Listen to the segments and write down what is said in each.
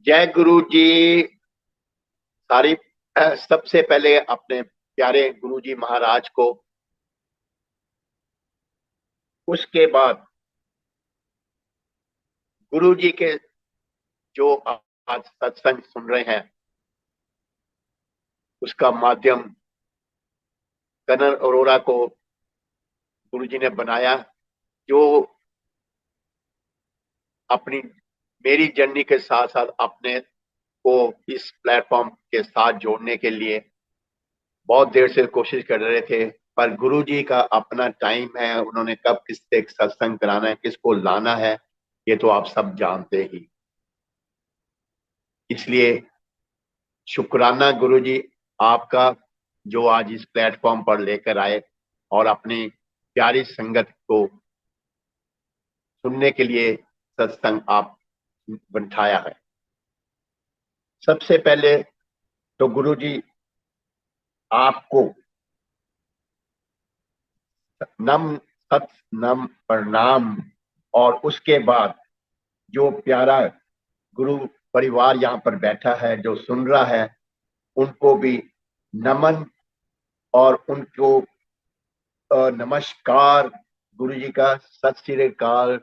जय गुरु जी। सारी सबसे पहले अपने प्यारे गुरु जी महाराज को, उसके बाद गुरु जी के जो आज सत्संग सुन रहे हैं उसका माध्यम कनर अरोड़ा को गुरु जी ने बनाया, जो अपनी मेरी जर्नी के साथ साथ अपने को इस प्लेटफॉर्म के साथ जोड़ने के लिए बहुत देर से कोशिश कर रहे थे। पर गुरु जी का अपना टाइम है, उन्होंने कब किससे सत्संग कराना है, किसको लाना है, ये तो आप सब जानते ही। इसलिए शुक्राना गुरु जी आपका, जो आज इस प्लेटफॉर्म पर लेकर आए और अपनी प्यारी संगत को सुनने के लिए सत्संग आप बैठाया है। सबसे पहले तो गुरु जी आपको नम सत नम प्रणाम, और उसके बाद जो प्यारा गुरु परिवार यहाँ पर बैठा है जो सुन रहा है उनको भी नमन, और उनको नमस्कार गुरु जी का, सत श्री अकाल,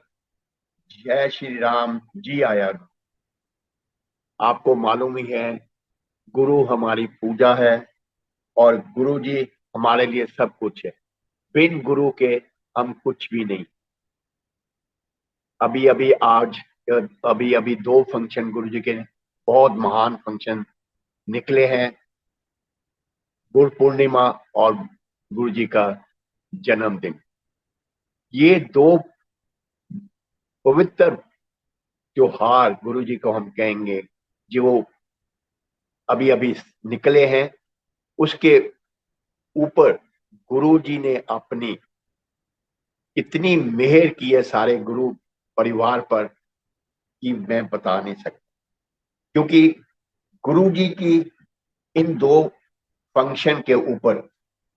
जय श्री राम जी आया। आपको मालूम ही है गुरु हमारी पूजा है और गुरु जी हमारे लिए सब कुछ है। बिन गुरु के हम कुछ भी नहीं। अभी अभी आज अभी अभी दो फंक्शन गुरु जी के बहुत महान फंक्शन निकले हैं, गुरु पूर्णिमा और गुरु जी का जन्मदिन। ये दो पवित्र त्योहार गुरु जी को हम कहेंगे जो अभी अभी निकले हैं। उसके ऊपर गुरु जी ने अपनी इतनी मेहर की है सारे गुरु परिवार पर कि मैं बता नहीं सकता, क्योंकि गुरु जी की इन दो फंक्शन के ऊपर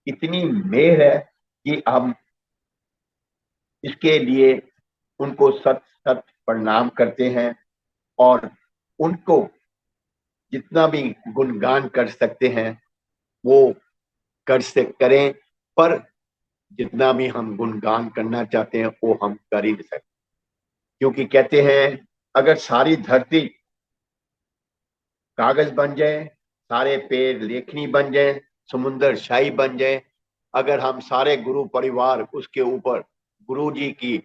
इतनी मेहर है कि हम इसके लिए उनको सत सत प्रणाम करते हैं, और उनको जितना भी गुणगान कर सकते हैं वो कर से करें, पर जितना भी हम गुणगान करना चाहते हैं वो हम कर ही नहीं सकते। क्योंकि कहते हैं अगर सारी धरती कागज बन जाए, सारे पेड़ लेखनी बन जाए, समुंदर शाही बन जाए, अगर हम सारे गुरु परिवार उसके ऊपर गुरु जी की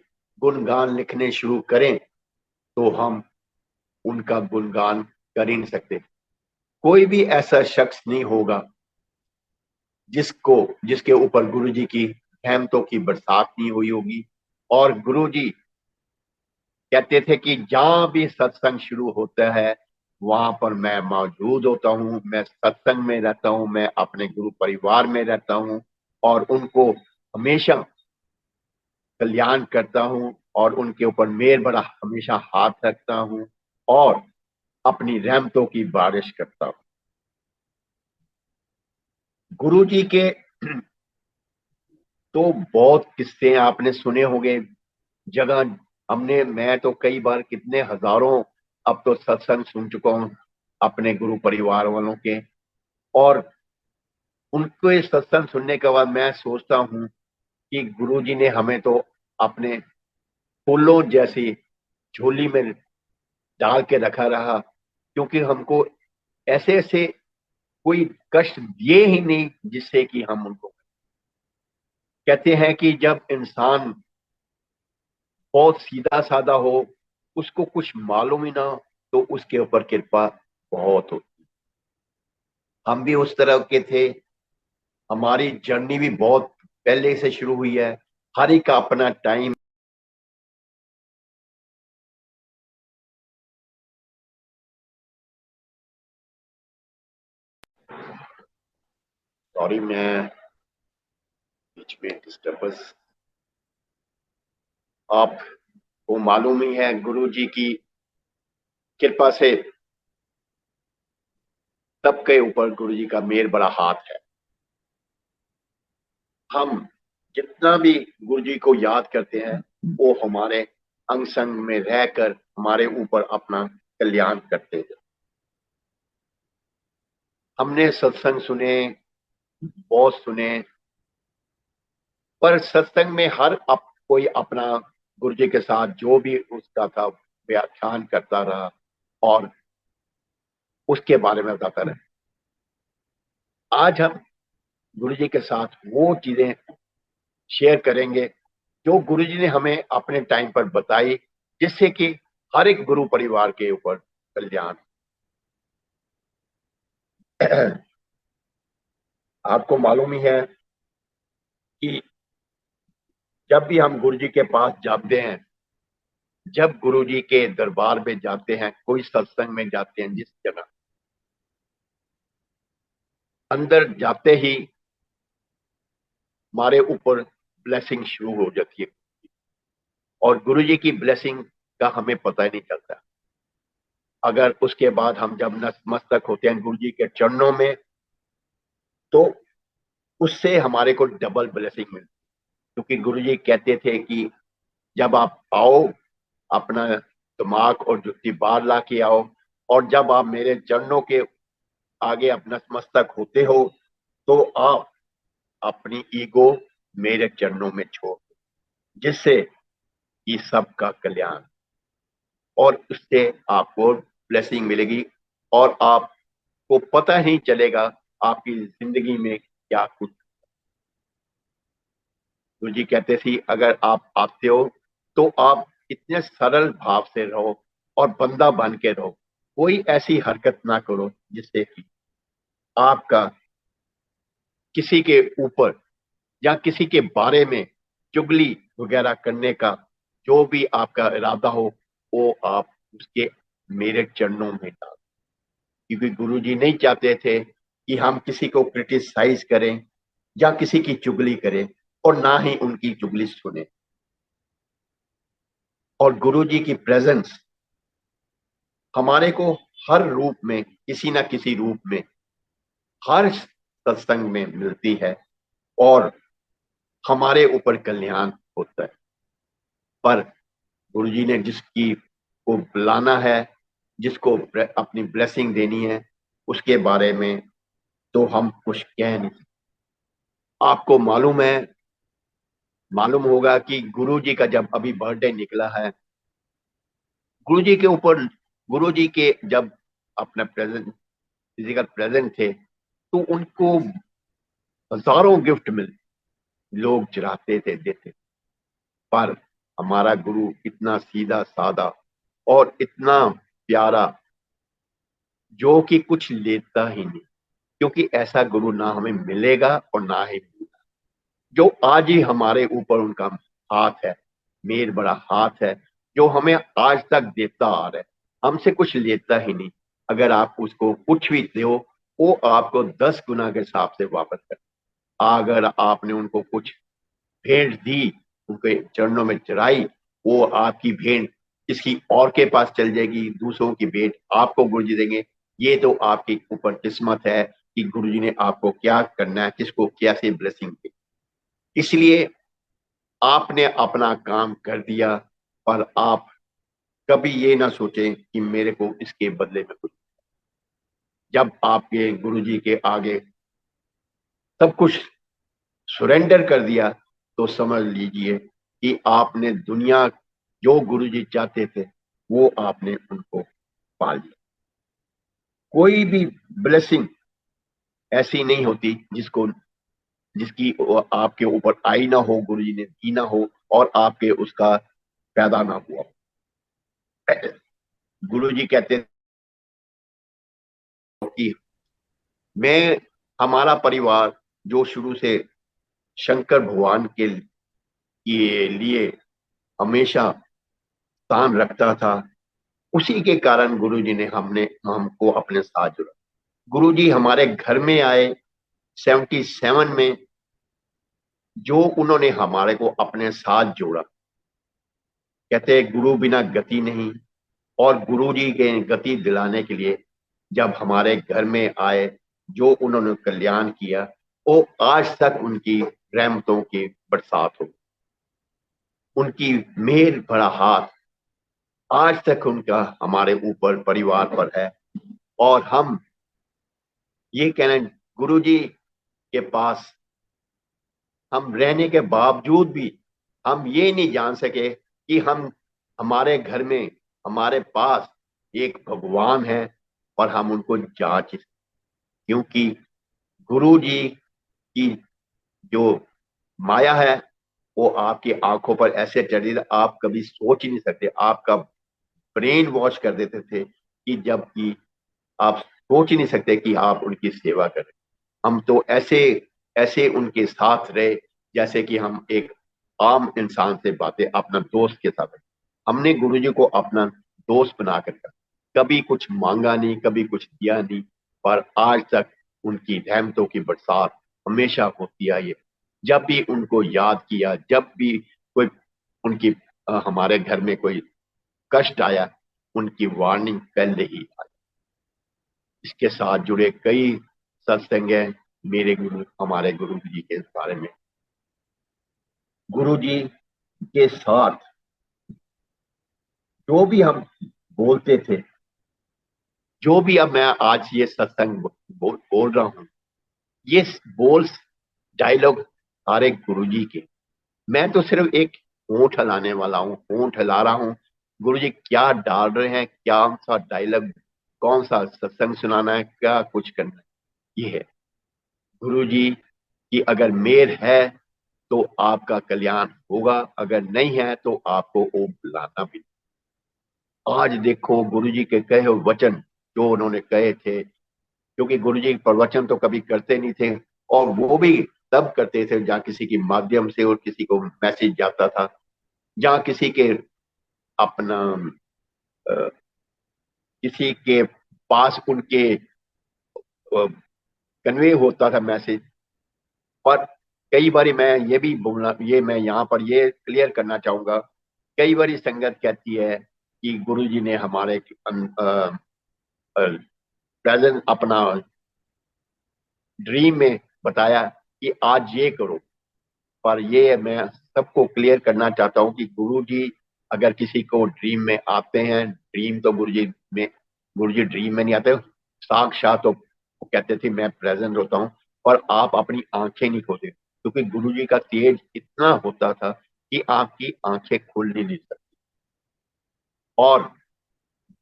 गुणगान लिखने शुरू करें तो हम उनका गुणगान कर ही नहीं सकते। कोई भी ऐसा शख्स नहीं होगा जिसके ऊपर गुरु जी की रहमतों की बरसात नहीं हुई होगी। और गुरु जी कहते थे कि जहां भी सत्संग शुरू होता है वहां पर मैं मौजूद होता हूँ, मैं सत्संग में रहता हूँ, मैं अपने गुरु परिवार में रहता हूँ और उनको हमेशा कल्याण करता हूँ और उनके ऊपर मेर बड़ा हमेशा हाथ रखता हूँ और अपनी रहमतों की बारिश करता हूँ। गुरु जी के तो बहुत किस्से आपने सुने होंगे। जगह मैं तो कई बार कितने हजारों अब तो सत्संग सुन चुका हूँ अपने गुरु परिवार वालों के, और उनको ये सत्संग सुनने के बाद मैं सोचता हूँ कि गुरु जी ने हमें तो अपने फूलों जैसी झोली में डाल के रखा रहा, क्योंकि हमको ऐसे ऐसे कोई कष्ट दिए ही नहीं जिससे कि हम उनको, कहते हैं कि जब इंसान बहुत सीधा साधा हो, उसको कुछ मालूम ही ना हो, तो उसके ऊपर कृपा बहुत होती। हम भी उस तरह के थे, हमारी जर्नी भी बहुत पहले से शुरू हुई है। हर एक का अपना टाइम। सॉरी, मैं बीच में डिस्टर्बेंस। आपको मालूम ही है गुरु जी की कृपा से सबके ऊपर गुरु जी का मेर बड़ा हाथ है। हम जितना भी गुरु जी को याद करते हैं वो हमारे अंग संग में रहकर हमारे ऊपर अपना कल्याण करते हैं। हमने सत्संग सुने, बहुत सुने, पर सत्संग में कोई अपना गुरु जी के साथ जो भी उसका था व्याख्यान करता रहा और उसके बारे में बताता रहा। आज हम गुरु जी के साथ वो चीजें शेयर करेंगे जो गुरु जी ने हमें अपने टाइम पर बताई, जिससे कि हर एक गुरु परिवार के ऊपर कल्याण। आपको मालूम ही है कि जब भी हम गुरु जी के पास जाते हैं, जब गुरु जी के दरबार में जाते हैं, कोई सत्संग में जाते हैं, जिस जगह अंदर जाते ही हमारे ऊपर ब्लेसिंग शुरू हो जाती है और गुरु जी की ब्लेसिंग का हमें पता ही नहीं चलता। अगर उसके बाद हम जब नतमस्तक होते हैं गुरु जी के चरणों में, तो उससे हमारे को डबल ब्लेसिंग मिलती है। क्योंकि गुरु जी कहते थे कि जब आप आओ, अपना दिमाग और जुत्ती बाहर ला के आओ, और जब आप मेरे चरणों के आगे अपना नतमस्तक होते हो, तो आप अपनी ईगो मेरे चरणों में छोड़, जिससे कि सबका कल्याण, और उससे आपको ब्लेसिंग मिलेगी और आपको पता ही चलेगा आपकी जिंदगी में क्या कुछ। गुरु जी कहते थे अगर आप आते हो तो आप इतने सरल भाव से रहो और बंदा बन के रहो, कोई ऐसी हरकत ना करो जिससे कि आपका किसी के ऊपर या किसी के बारे में चुगली वगैरह करने का जो भी आपका इरादा हो, वो आप उसके मेरे चरणों में डाल। क्योंकि गुरु जी नहीं चाहते थे कि हम किसी को क्रिटिसाइज करें या किसी की चुगली करें, और ना ही उनकी चुगली सुने। और गुरु जी की प्रेजेंस हमारे को हर रूप में, किसी ना किसी रूप में, हर सत्संग में मिलती है और हमारे ऊपर कल्याण होता है। पर गुरु जी ने जिसकी को बुलाना है, जिसको अपनी ब्लेसिंग देनी है, उसके बारे में तो हम कुछ कह नहीं सकते। आपको मालूम होगा कि गुरु जी का जब अभी बर्थडे निकला है, गुरु जी के ऊपर, गुरु जी के जब अपना प्रेजेंट, फिजिकल प्रेजेंट थे, तो उनको हजारों गिफ्ट मिले, लोग चढ़ाते थे, देते। पर हमारा गुरु इतना सीधा साधा और इतना प्यारा, जो कि कुछ लेता ही नहीं। क्योंकि ऐसा गुरु ना हमें मिलेगा और ना ही मिलेगा। जो आज ही हमारे ऊपर उनका हाथ है, मेर बड़ा हाथ है, जो हमें आज तक देता आ रहा है, हमसे कुछ लेता ही नहीं। अगर आप उसको कुछ भी दो, वो आपको 10 गुना के हिसाब से वापस कर। अगर आपने उनको कुछ भेंट दी, उनके चरणों में चढ़ाई, वो आपकी भेंट किसी और के पास चल जाएगी, दूसरों की भेंट आपको गुरु जी देंगे। ये तो आपके ऊपर किस्मत है कि गुरु जी ने आपको क्या करना है, किसको कैसे ब्लेसिंग दी। इसलिए आपने अपना काम कर दिया, पर आप कभी ये ना सोचें कि मेरे को इसके बदले में कुछ। जब आपके गुरु जी के आगे सब कुछ सुरेंडर कर दिया, तो समझ लीजिए कि आपने दुनिया, जो गुरु जी चाहते थे, वो आपने उनको पा लिया। कोई भी ब्लेसिंग ऐसी नहीं होती जिसकी आपके ऊपर आई ना हो, गुरु जी ने दी ना हो और आपके उसका पैदा ना हुआ। गुरु जी कहते हैं कि मैं, हमारा परिवार जो शुरू से शंकर भगवान के लिए हमेशा स्थान रखता था, उसी के कारण गुरु जी ने हमको अपने साथ जुड़ा। गुरु जी हमारे घर में आए 77 में, जो उन्होंने हमारे को अपने साथ जोड़ा। कहते गुरु बिना गति नहीं, और गुरु जी के गति दिलाने के लिए जब हमारे घर में आए, जो उन्होंने कल्याण किया, वो आज तक उनकी रहमतों की बरसात हो, उनकी मेहर भरा हाथ आज तक उनका हमारे ऊपर परिवार पर है। और हम ये कहना, गुरु जी के पास हम रहने के बावजूद भी हम ये नहीं जान सके कि हम हमारे घर में हमारे पास एक भगवान है और हम उनको जांच, क्योंकि गुरु जी की जो माया है वो आपकी आंखों पर ऐसे चढ़ी आप कभी सोच ही नहीं सकते। आपका ब्रेन वॉश कर देते थे कि जबकि आप सोच ही नहीं सकते कि आप उनकी सेवा करें। हम तो ऐसे ऐसे उनके साथ रहे जैसे कि हम एक आम इंसान से बातें अपना दोस्त के साथ। हमने गुरुजी को अपना दोस्त बना कर रखा, कभी कुछ मांगा नहीं, कभी कुछ दिया नहीं, पर आज तक उनकी रहमतों की बरसात हमेशा होती आई है। जब भी उनको याद किया, जब भी कोई उनकी हमारे घर में कोई कष्ट आया, उनकी वार्निंग पहले ही आई। इसके साथ जुड़े कई सत्संग हैं मेरे गुरु, हमारे गुरु जी के बारे में। गुरु जी के साथ जो भी हम बोलते थे, जो भी अब मैं आज ये सत्संग बोल रहा हूँ, ये बोल डायलॉग सारे गुरु जी के। मैं तो सिर्फ एक होंठ हिलाने वाला हूँ, होंठ हिला रहा हूँ। गुरु जी क्या डाल रहे हैं, क्या सा डायलॉग, कौन सा सत्संग सुनाना है, क्या कुछ करना है, ये है। गुरु जी की अगर मेल है तो आपका कल्याण होगा, अगर नहीं है तो आपको वो बुलाना भी। आज देखो गुरु जी के कहे हुए वचन जो उन्होंने कहे थे, क्योंकि गुरु जी प्रवचन तो कभी करते नहीं थे, और वो भी तब करते थे जहाँ किसी के माध्यम से और किसी को मैसेज जाता था, जहाँ किसी के अपना किसी के पास उनके कन्वे होता था मैसेज। पर कई बार मैं ये भी बोलना, ये मैं यहाँ पर ये क्लियर करना चाहूंगा, कई बार संगत कहती है कि गुरु जी ने हमारे प्रेजेंट अपना ड्रीम में बताया कि आज ये करो। पर ये मैं सबको क्लियर करना चाहता हूँ कि गुरु जी अगर किसी को ड्रीम में आते हैं, ड्रीम तो गुरु जी ड्रीम में नहीं आते, साक्षात तो वो कहते थे मैं प्रेजेंट होता हूँ। पर आप अपनी आंखें नहीं खोते, क्योंकि गुरु जी का तेज इतना होता था कि आपकी आंखें खुल नहीं सकती। और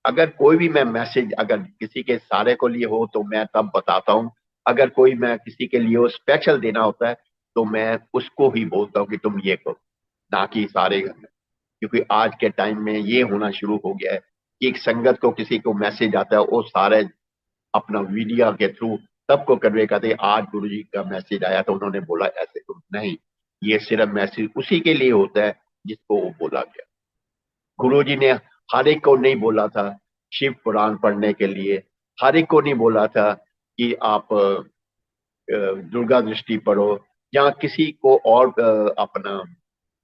अगर कोई भी मैं मैसेज अगर किसी के सारे को लिए हो तो मैं तब बताता हूँ, अगर कोई मैं किसी के लिए स्पेशल देना होता है तो मैं उसको ही बोलता हूँ कि तुम ये करो, ना कि सारे घर में। क्योंकि आज के टाइम में ये होना शुरू हो गया है कि एक संगत को किसी को मैसेज आता है, वो सारे अपना वीडियो के थ्रू सबको कन्वे करते हैं, आज गुरु जी का मैसेज आया तो उन्होंने बोला ऐसे तुम नहीं। ये सिर्फ मैसेज उसी के लिए होता है जिसको वो बोला गया। गुरु जी ने हर एक को नहीं बोला था शिव पुराण पढ़ने के लिए, हर एक को नहीं बोला था कि आप दुर्गा दृष्टि पढ़ो, या किसी को और अपना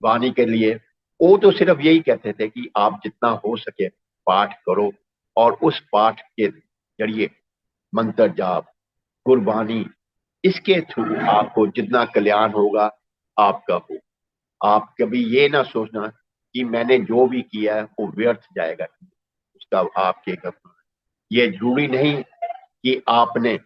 वाणी के लिए। वो तो सिर्फ यही कहते थे कि आप जितना हो सके पाठ करो, और उस पाठ के जरिए मंत्र जाप गुरबानी, इसके थ्रू आपको जितना कल्याण होगा आपका हो। आप कभी ये ना सोचना कि मैंने जो भी किया है वो व्यर्थ जाएगा, उसका आपके ये जरूरी नहीं कि आपने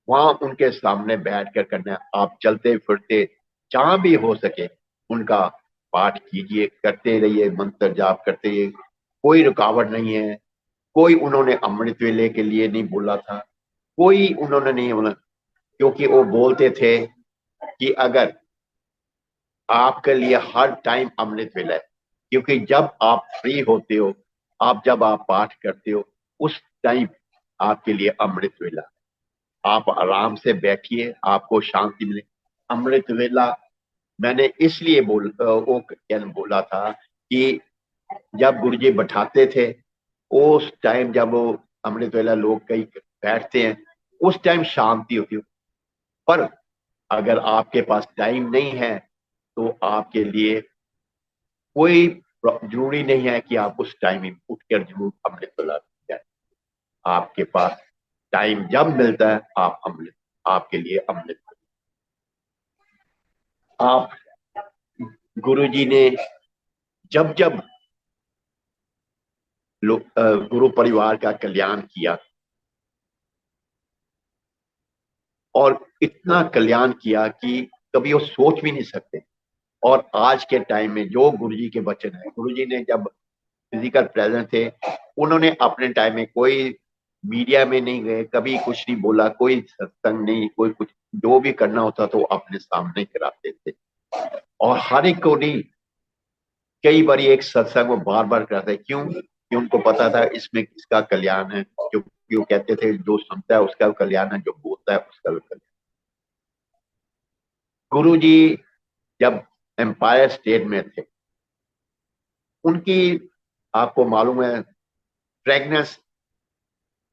वहां उनके सामने बैठ कर करना है। आप चलते फिरते जहां भी हो सके उनका पाठ कीजिए, करते रहिए, मंत्र जाप करते रहिए, कोई रुकावट नहीं है। कोई उन्होंने अमृत वेले के लिए नहीं बोला था, कोई उन्होंने नहीं बोला, क्योंकि वो बोलते थे कि अगर आपके लिए हर टाइम अमृत वेला है, क्योंकि जब आप फ्री होते हो, आप जब आप पाठ करते हो, उस टाइम आपके लिए अमृत वेला। आप आराम से बैठिए, आपको शांति मिले। अमृत वेला मैंने इसलिए वो बोला था कि जब गुरुजी बैठाते थे, उस टाइम जब वो अमृत वेला लोग कई बैठते हैं, उस टाइम शांति होती है। पर अगर आपके पास टाइम नहीं है तो आपके लिए कोई जरूरी नहीं है कि आप उस टाइम में उठकर जरूर अमृत वेला जाए। आपके पास टाइम जब मिलता है आप अमृत, आपके लिए अमृत। आप गुरुजी ने जब जब गुरु परिवार का कल्याण किया, और इतना कल्याण किया कि कभी वो सोच भी नहीं सकते। और आज के टाइम में जो गुरुजी के वचन है, गुरुजी ने जब फिजिकल प्रेजेंट थे, उन्होंने अपने टाइम में कोई मीडिया में नहीं गए, कभी कुछ नहीं बोला, कोई सत्संग नहीं, कोई कुछ, जो भी करना होता तो अपने सामने कराते थे। और हर एक को नहीं, कई बार एक सत्संग वो बार बार कराते, क्यों? कि उनको पता था इसमें किसका कल्याण है, क्योंकि वो कहते थे जो सुनता है उसका भी कल्याण है, जो बोलता है उसका भी कल्याण। गुरु जी जब एम्पायर स्टेट में थे, उनकी, आपको मालूम है, फ्रेगनेंस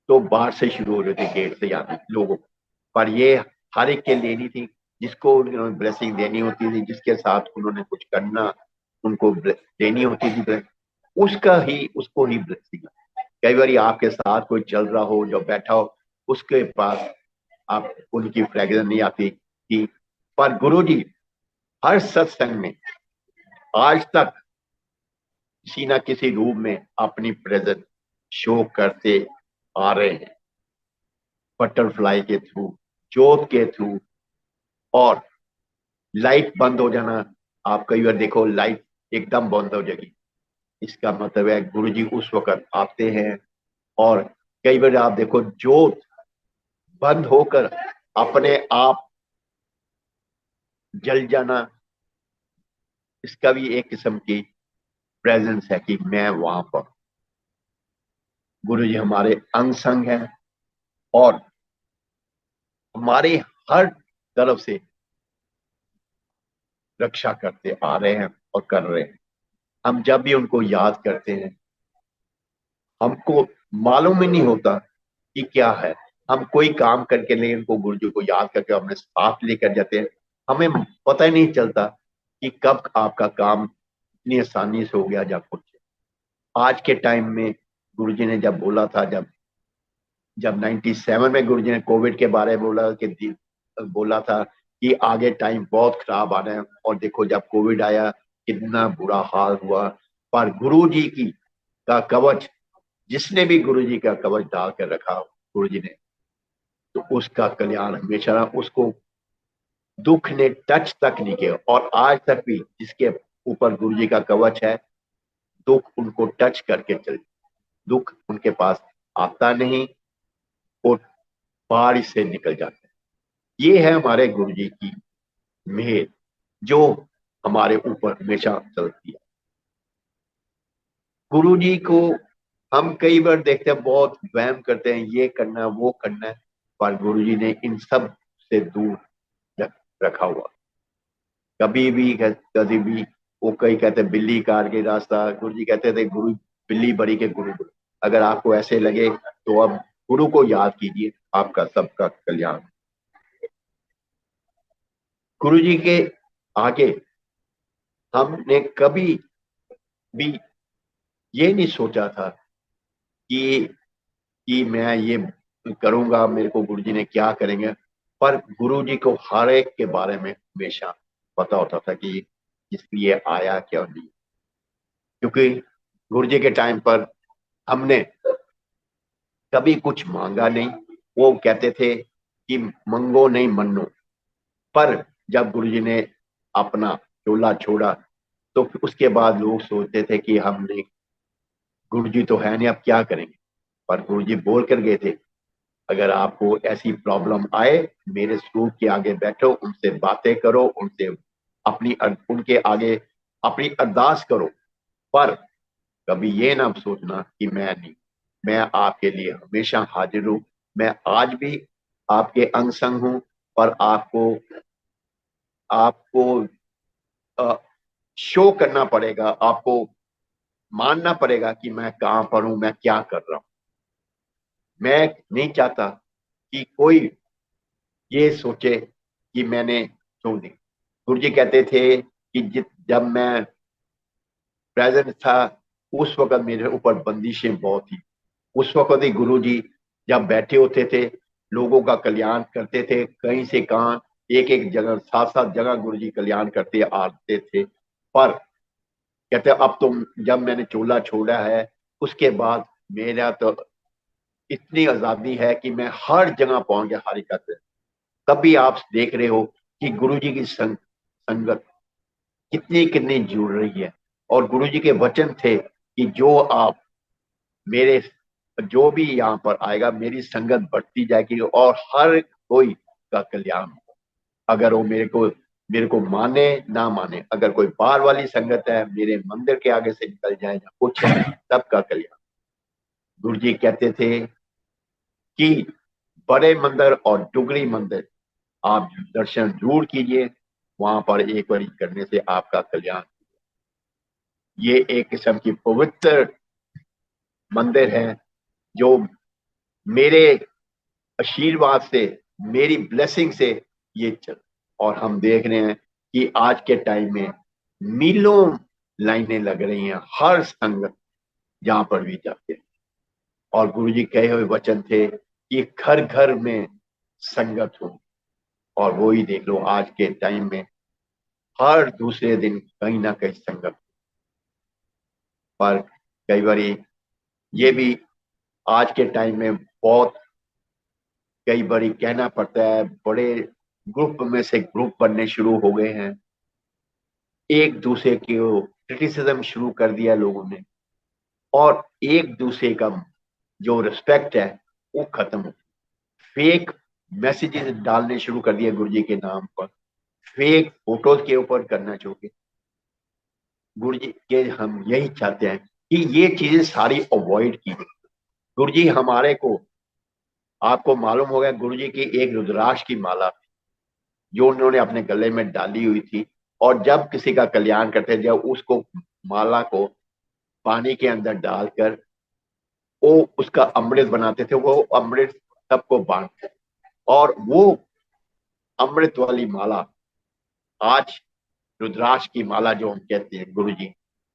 तो बाहर से शुरू हो रहे थे, गेट से आने लोगों को, पर ये हर एक के लेनी थी, जिसको उन्होंने ब्लेसिंग देनी होती थी, जिसके साथ उन्होंने कुछ करना, उनको देनी होती थी, उसका ही, उसको ही ब्लेसिंग। कई बार आपके साथ कोई चल रहा हो, जो बैठा हो, उसके पास आप उनकी फ्रेग्रेंस नहीं आती कि, पर गुरु जी हर सत्संग में आज तक किसी ना किसी रूप में अपनी प्रेजेंस शो करते आ रहे हैं, बटरफ्लाई के थ्रू, जोत के थ्रू। और लाइट बंद हो जाना, आप कई बार देखो लाइट एकदम बंद हो जाएगी, इसका मतलब है गुरुजी उस वक्त आते हैं। और कई बार आप देखो जोत बंद होकर अपने आप जल जाना, इसका भी एक किस्म की प्रेजेंस है कि मैं वहां पर। गुरुजी हमारे अंग संग हैं और हमारे हर तरफ से रक्षा करते आ रहे हैं और कर रहे हैं। हम जब भी उनको याद करते हैं, हमको मालूम ही नहीं होता कि क्या है। हम कोई काम करके नहीं, उनको गुरुजी को याद करके अपने साथ लेकर जाते हैं, हमें पता ही नहीं चलता कि कब आपका काम इतनी आसानी से हो गया। जब कुछ आज के टाइम में गुरुजी ने जब बोला था, जब जब 97 में गुरुजी ने कोविड के बारे में बोला कि बोला था कि आगे टाइम बहुत खराब आना है, और देखो जब कोविड आया कितना बुरा हाल हुआ। पर गुरुजी की का कवच, जिसने भी गुरुजी का कवच डाल कर रखा गुरुजी ने, तो उसका कल्याण हमेशा रहा, उसको दुख ने टच तक नहीं किया। और आज तक भी जिसके ऊपर गुरुजी का कवच है, दुख उनको टच करके चल, दुख उनके पास आता नहीं, वो बारिश से निकल जाते हैं। ये है हमारे गुरुजी की मेहर, जो हमारे ऊपर हमेशा चलती है। गुरुजी को हम कई बार देखते हैं, बहुत वहम करते हैं, ये करना वो करना है, पर गुरुजी ने इन सब से दूर रखा हुआ। कभी भी वो, कई कहते हैं बिल्ली काट के रास्ता, गुरुजी कहते थे गुरु बिल्ली बड़ी के गुरु। अगर आपको ऐसे लगे तो अब गुरु को याद कीजिए, आपका सबका कल्याण। गुरु जी के आगे हमने कभी भी ये नहीं सोचा था कि मैं ये करूंगा, मेरे को गुरु जी ने क्या करेंगे। पर गुरु जी को हर एक के बारे में हमेशा पता होता था कि इसके लिए आया क्या नहीं। क्योंकि गुरु जी के टाइम पर हमने कभी कुछ मांगा नहीं, वो कहते थे कि मंगो नहीं मन्नो। पर जब गुरुजी ने अपना चोला छोड़ा, तो फिर उसके बाद लोग सोचते थे कि हमने, गुरुजी तो है नहीं, अब क्या करेंगे। पर गुरुजी बोल कर गए थे, अगर आपको ऐसी प्रॉब्लम आए, मेरे स्वरूप के आगे बैठो, उनसे बातें करो, उनसे उनके आगे अपनी अरदास करो। पर कभी ये ना सोचना कि मैं नहीं, मैं आपके लिए हमेशा हाजिर हूँ। मैं आज भी आपके अंग संग हूँ। पर आपको आपको शो करना पड़ेगा, आपको मानना पड़ेगा कि मैं कहां पर हूं, मैं क्या कर रहा हूं। मैं नहीं चाहता कि कोई ये सोचे कि मैंने छोड़ दी। गुरु जी कहते थे कि जब मैं प्रेजेंट था, उस वक्त मेरे ऊपर बंदिशें बहुत थी। उस वक्त ही गुरु जी जब बैठे होते थे, लोगों का कल्याण करते थे, कहीं से कहाँ, एक एक जगह, सात सात जगह गुरु जी कल्याण करते आते थे। पर कहते अब तो, जब मैंने चोला छोड़ा है, उसके बाद मेरा तो इतनी आजादी है कि मैं हर जगह पहुंच गया हकीकत में। तभी आप देख रहे हो कि गुरु जी की संगत कितनी कितनी जुड़ रही है। और गुरु जी के वचन थे कि जो आप मेरे जो भी यहाँ पर आएगा मेरी संगत बढ़ती जाएगी और हर कोई का कल्याण होगा। अगर वो मेरे को माने ना माने, अगर कोई बाहर वाली संगत है मेरे मंदिर के आगे से निकल जाए या कुछ है, सबका कल्याण। गुरु जी कहते थे कि बड़े मंदिर और डुगरी मंदिर आप दर्शन जरूर कीजिए, वहां पर एक बार करने से आपका कल्याण। ये एक किस्म की पवित्र मंदिर है जो मेरे आशीर्वाद से, मेरी ब्लेसिंग से ये चल। और हम देख रहे हैं कि आज के टाइम में मीलों लाइनें लग रही हैं हर संगत जहां पर भी जाते हैं। और गुरु जी कहे हुए वचन थे कि घर घर में संगत हो। और वो ही देख लो आज के टाइम में हर दूसरे दिन कहीं ना कहीं संगत। पर कई बार ये भी आज के टाइम में बहुत कई बार कहना पड़ता है, बड़े ग्रुप में से ग्रुप बनने शुरू हो गए हैं। एक दूसरे को क्रिटिसिज्म शुरू कर दिया लोगों ने, और एक दूसरे का जो रिस्पेक्ट है वो खत्म हो। फेक मैसेजेस डालने शुरू कर दिए गुरु जी के नाम पर, फेक फोटोज के ऊपर करना चाहिए। गुरु जी के हम यही चाहते हैं कि ये चीजें सारी अवॉइड की जाए। गुरु जी हमारे को, आपको मालूम होगा गुरु जी की एक रुद्राक्ष की माला जो उन्होंने अपने गले में डाली हुई थी, और जब किसी का कल्याण करते, जब उसको माला को पानी के अंदर डालकर वो उसका अमृत बनाते थे, वो अमृत सबको बांटते। और वो अमृत वाली माला आज रुद्राक्ष की माला जो हम कहते हैं, गुरु जी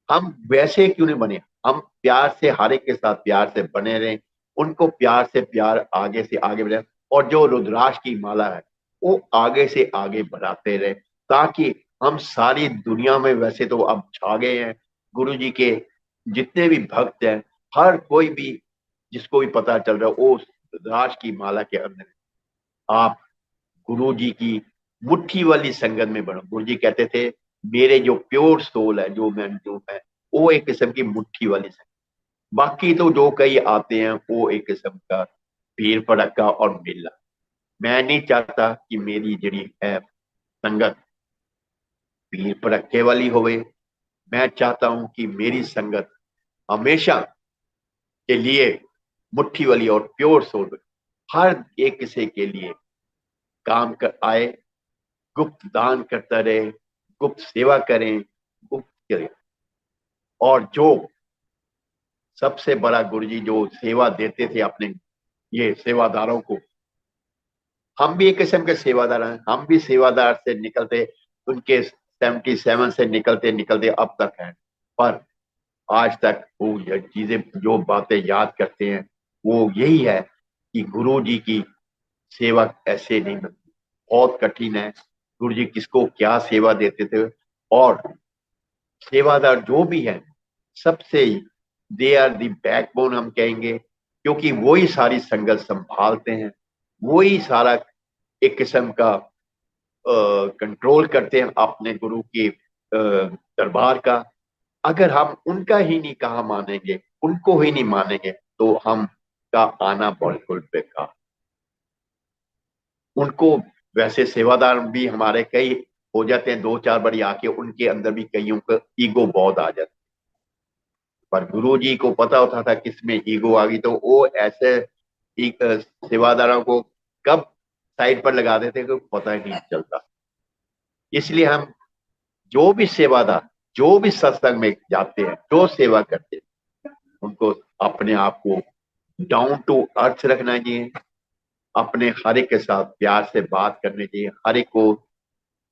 हम वैसे क्यों नहीं बने? हम प्यार से हर एक के साथ प्यार से बने रहें, उनको प्यार से प्यार आगे से आगे बढ़े, और जो रुद्राक्ष की माला है वो आगे से आगे बढ़ाते रहे, ताकि हम सारी दुनिया में, वैसे तो अब छा गए हैं गुरु जी के जितने भी भक्त हैं, हर कोई भी जिसको भी पता चल रहा है वो उस रुद्राक्ष की माला के अंदर है। आप गुरु जी की मुट्ठी वाली संगत में बनो। गुरु जी कहते थे मेरे जो प्योर सोल है, जो है वो एक किस्म की मुट्ठी वाली संगत। बाकी तो जो कई आते हैं वो एक किस्म का भीड़ भड़का और मेला। मैं नहीं चाहता कि मेरी जड़ी है संगत भीड़ भड़के वाली होवे। मैं चाहता हूं कि मेरी संगत हमेशा के लिए मुट्ठी वाली और प्योर सोल हर एक किसी के लिए काम कर आए, गुप्त दान करता रहे, गुप्त सेवा करें, गुप्त करें। और जो सबसे बड़ा गुरु जी जो सेवा देते थे अपने ये सेवादारों को, हम भी एक किस्म के सेवादार हैं, हम भी सेवादार से निकलते उनके 77 से निकलते निकलते अब तक हैं। पर आज तक वो ये चीजें जो बातें याद करते हैं वो यही है कि गुरु जी की सेवा ऐसे नहीं बनती, बहुत कठिन है। गुरु जी किसको क्या सेवा देते थे। और सेवादार जो भी है सबसे, दे आर दी बैकबोन हम कहेंगे, क्योंकि वही सारी संगत संभालते हैं, वही सारा एक किस्म का कंट्रोल करते हैं अपने गुरु के दरबार का। अगर हम उनका ही नहीं कहा मानेंगे, उनको ही नहीं मानेंगे, तो हम का आना बिल्कुल बेकार। उनको वैसे सेवादार भी हमारे कई हो जाते हैं, दो चार बारी आके उनके अंदर भी कईयों का ईगो बहुत आ जाता है। पर गुरु जी को पता होता था किसमें ईगो आ गई, तो वो ऐसे सेवादारों को कब साइड पर लगा देते कि पता ही नहीं चलता। इसलिए हम जो भी सेवादार, जो भी सत्संग में जाते हैं, जो सेवा करते हैं, उनको अपने आप को डाउन टू अर्थ रखना चाहिए, अपने हर एक के साथ प्यार से बात करनी चाहिए, हर एक को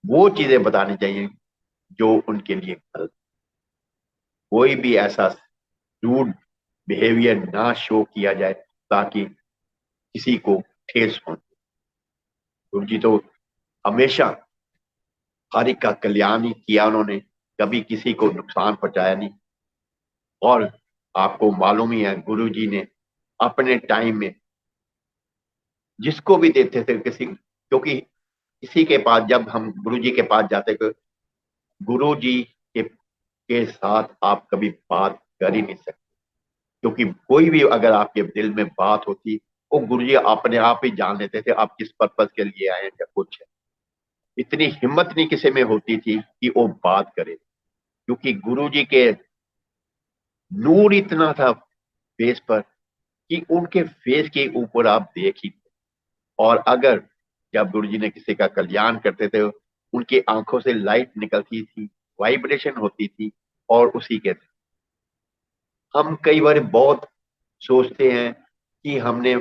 वो चीजें बतानी चाहिए जो उनके लिए गलत। कोई भी ऐसा रूड बिहेवियर ना शो किया जाए ताकि किसी को ठेस पहुंचे। गुरु जी तो हमेशा हर एक का कल्याण ही किया, उन्होंने कभी किसी को नुकसान पहुंचाया नहीं। और आपको मालूम ही है गुरु जी ने अपने टाइम में जिसको भी देते थे, किसी, क्योंकि इसी के पास जब हम गुरु जी के पास जाते, गुरु जी के साथ आप कभी बात कर ही नहीं सकते, क्योंकि कोई भी अगर आपके दिल में बात होती, वो गुरु जी अपने आप ही जान लेते थे आप किस पर्पज के लिए आए हैं या कुछ है। इतनी हिम्मत नहीं किसी में होती थी कि वो बात करे, क्योंकि गुरु जी के नूर इतना था फेस पर कि उनके फेस के ऊपर आप देख ही। और अगर जब गुरु जी ने किसी का कल्याण करते थे, उनकी आंखों से लाइट निकलती थी, वाइब्रेशन होती थी, और उसी के हम कई बार बहुत सोचते हैं कि हमने,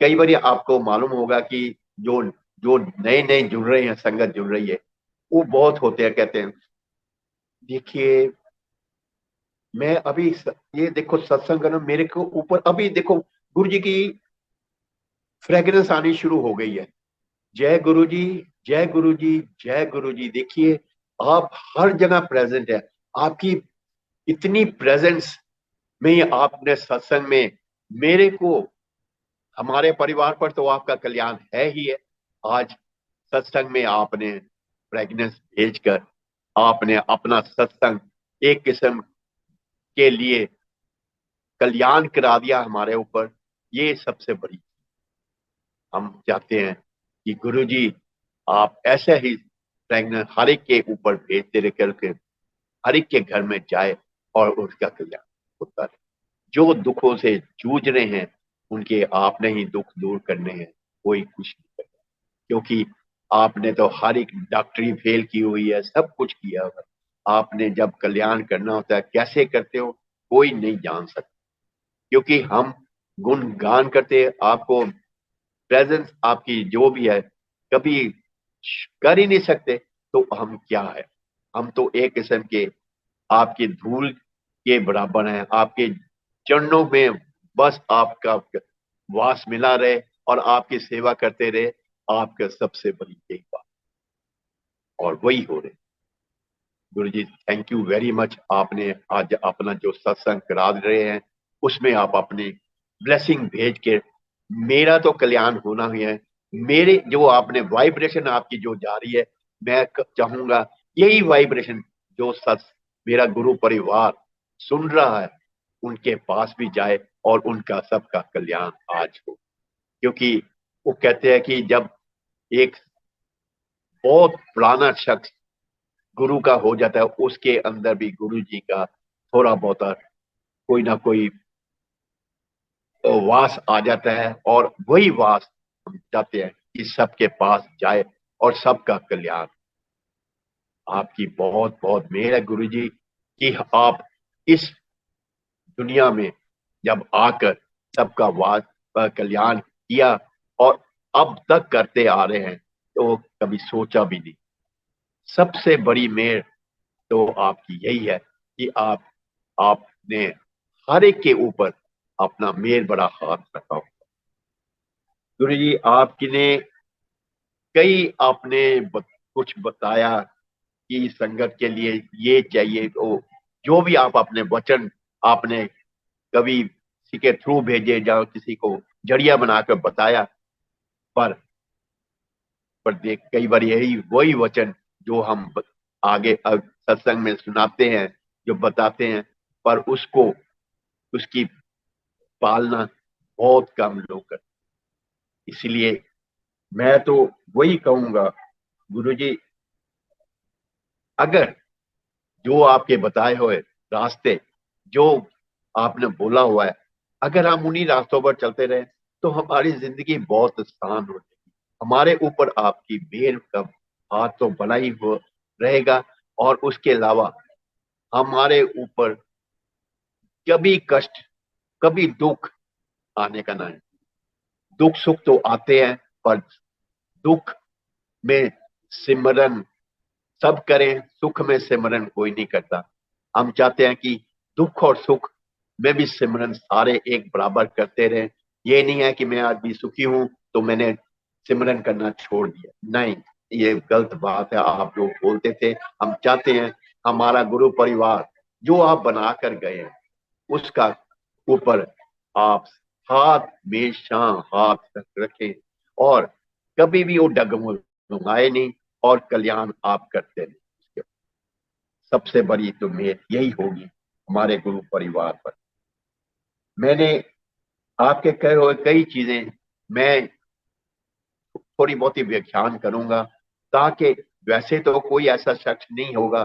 कई बार आपको मालूम होगा कि जो जो नए नए जुड़ रहे हैं, संगत जुड़ रही है, वो बहुत होते हैं, कहते हैं देखिए मैं अभी ये देखो सत्संग करना, मेरे को ऊपर अभी देखो गुरु जी की फ्रेग्रेंस आनी शुरू हो गई है। जय गुरु जी, जय गुरु जी, जय गुरु जी। देखिए आप हर जगह प्रेजेंट है, आपकी इतनी प्रेजेंस में आपने सत्संग में मेरे को, हमारे परिवार पर तो आपका कल्याण है ही है। आज सत्संग में आपने प्रेगनेंस भेजकर आपने अपना सत्संग एक किस्म के लिए कल्याण करा दिया हमारे ऊपर। ये सबसे बड़ी, हम चाहते हैं कि गुरु जी आप ऐसे ही प्रेगनेंस हर एक के ऊपर भेजते रहे करके हर एक के घर में जाए और उसका कल्याण होता रहे। जो दुखों से जूझ रहे हैं उनके आपने ही दुख दूर करने हैं, कोई कुछ नहीं करता, क्योंकि आपने तो हर एक डॉक्टरी फेल की हुई है, सब कुछ किया हुआ है। आपने जब कल्याण करना होता है कैसे करते हो कोई नहीं जान सकता, क्योंकि हम गुणगान करते हैं आपको, प्रेजेंस आपकी जो भी है कभी कर ही नहीं सकते, तो हम क्या है, हम तो एक किस्म के आपके धूल के बराबर हैं, आपके चरणों में बस आपका वास मिला रहे और आपकी सेवा करते रहे, आपके सबसे बड़ी यही बात, और वही हो रहे। गुरु जी थैंक यू वेरी मच, आपने आज अपना जो सत्संग करा रहे हैं उसमें आप अपनी ब्लेसिंग भेज के मेरा तो कल्याण होना ही है। मेरे जो आपने वाइब्रेशन आपकी जो जा रही है, मैं चाहूंगा यही वाइब्रेशन जो सत्स मेरा गुरु परिवार सुन रहा है उनके पास भी जाए और उनका सबका कल्याण आज हो। क्योंकि वो कहते हैं कि जब एक बहुत पुराना शख्स गुरु का हो जाता है, उसके अंदर भी गुरु जी का थोड़ा बहुत कोई ना कोई वास आ जाता है, और वही वास हम चाहते हैं कि सबके पास जाए और सबका कल्याण। आपकी बहुत बहुत मेहर है गुरु जी कि आप इस दुनिया में जब आकर सबका वास कल्याण किया, और अब तक करते आ रहे हैं, तो कभी सोचा भी नहीं। सबसे बड़ी मेहर तो आपकी यही है कि आपने हर एक के ऊपर अपना मेहर बड़ा हाथ रखा। गुरु जी आपने कई आपने कुछ बताया कि संगत के लिए ये चाहिए, तो जो भी आप अपने वचन आपने कभी किसी के थ्रू भेजे या किसी को जरिया बनाकर बताया, पर देख कई बार यही वही वचन जो हम आगे सत्संग में सुनाते हैं, जो बताते हैं, पर उसको उसकी पालना बहुत कम लोग करते। इसलिए मैं तो वही कहूंगा गुरु जी, अगर जो आपके बताए हुए रास्ते, जो आपने बोला हुआ है, अगर हम उन्हीं रास्तों पर चलते रहे तो हमारी जिंदगी बहुत आसान हो जाएगी। हमारे ऊपर आपकी मेहर का हाथ तो बना ही हो रहेगा, और उसके अलावा हमारे ऊपर कभी कष्ट, कभी दुख आने का ना है। दुख सुख तो आते हैं, पर दुख में सिमरन सब करें, सुख में सिमरन कोई नहीं करता। हम चाहते हैं कि दुख और सुख में भी सिमरन सारे एक बराबर करते रहे। ये नहीं है कि मैं आज भी सुखी हूं तो मैंने सिमरन करना छोड़ दिया, नहीं, ये गलत बात है। आप जो बोलते थे, हम चाहते हैं हमारा गुरु परिवार जो आप बना कर गए हैं उसका ऊपर आप हाथ हमेशा हाथ रखें, और कभी भी वो डगमगाए नहीं और कल्याण आप करते नहीं। सबसे बड़ी तो मेहर यही होगी हमारे गुरु परिवार पर। मैंने आपके कहे हुए कई चीजें मैं थोड़ी बहुत ही व्याख्यान करूंगा, ताकि वैसे तो कोई ऐसा शख्स नहीं होगा,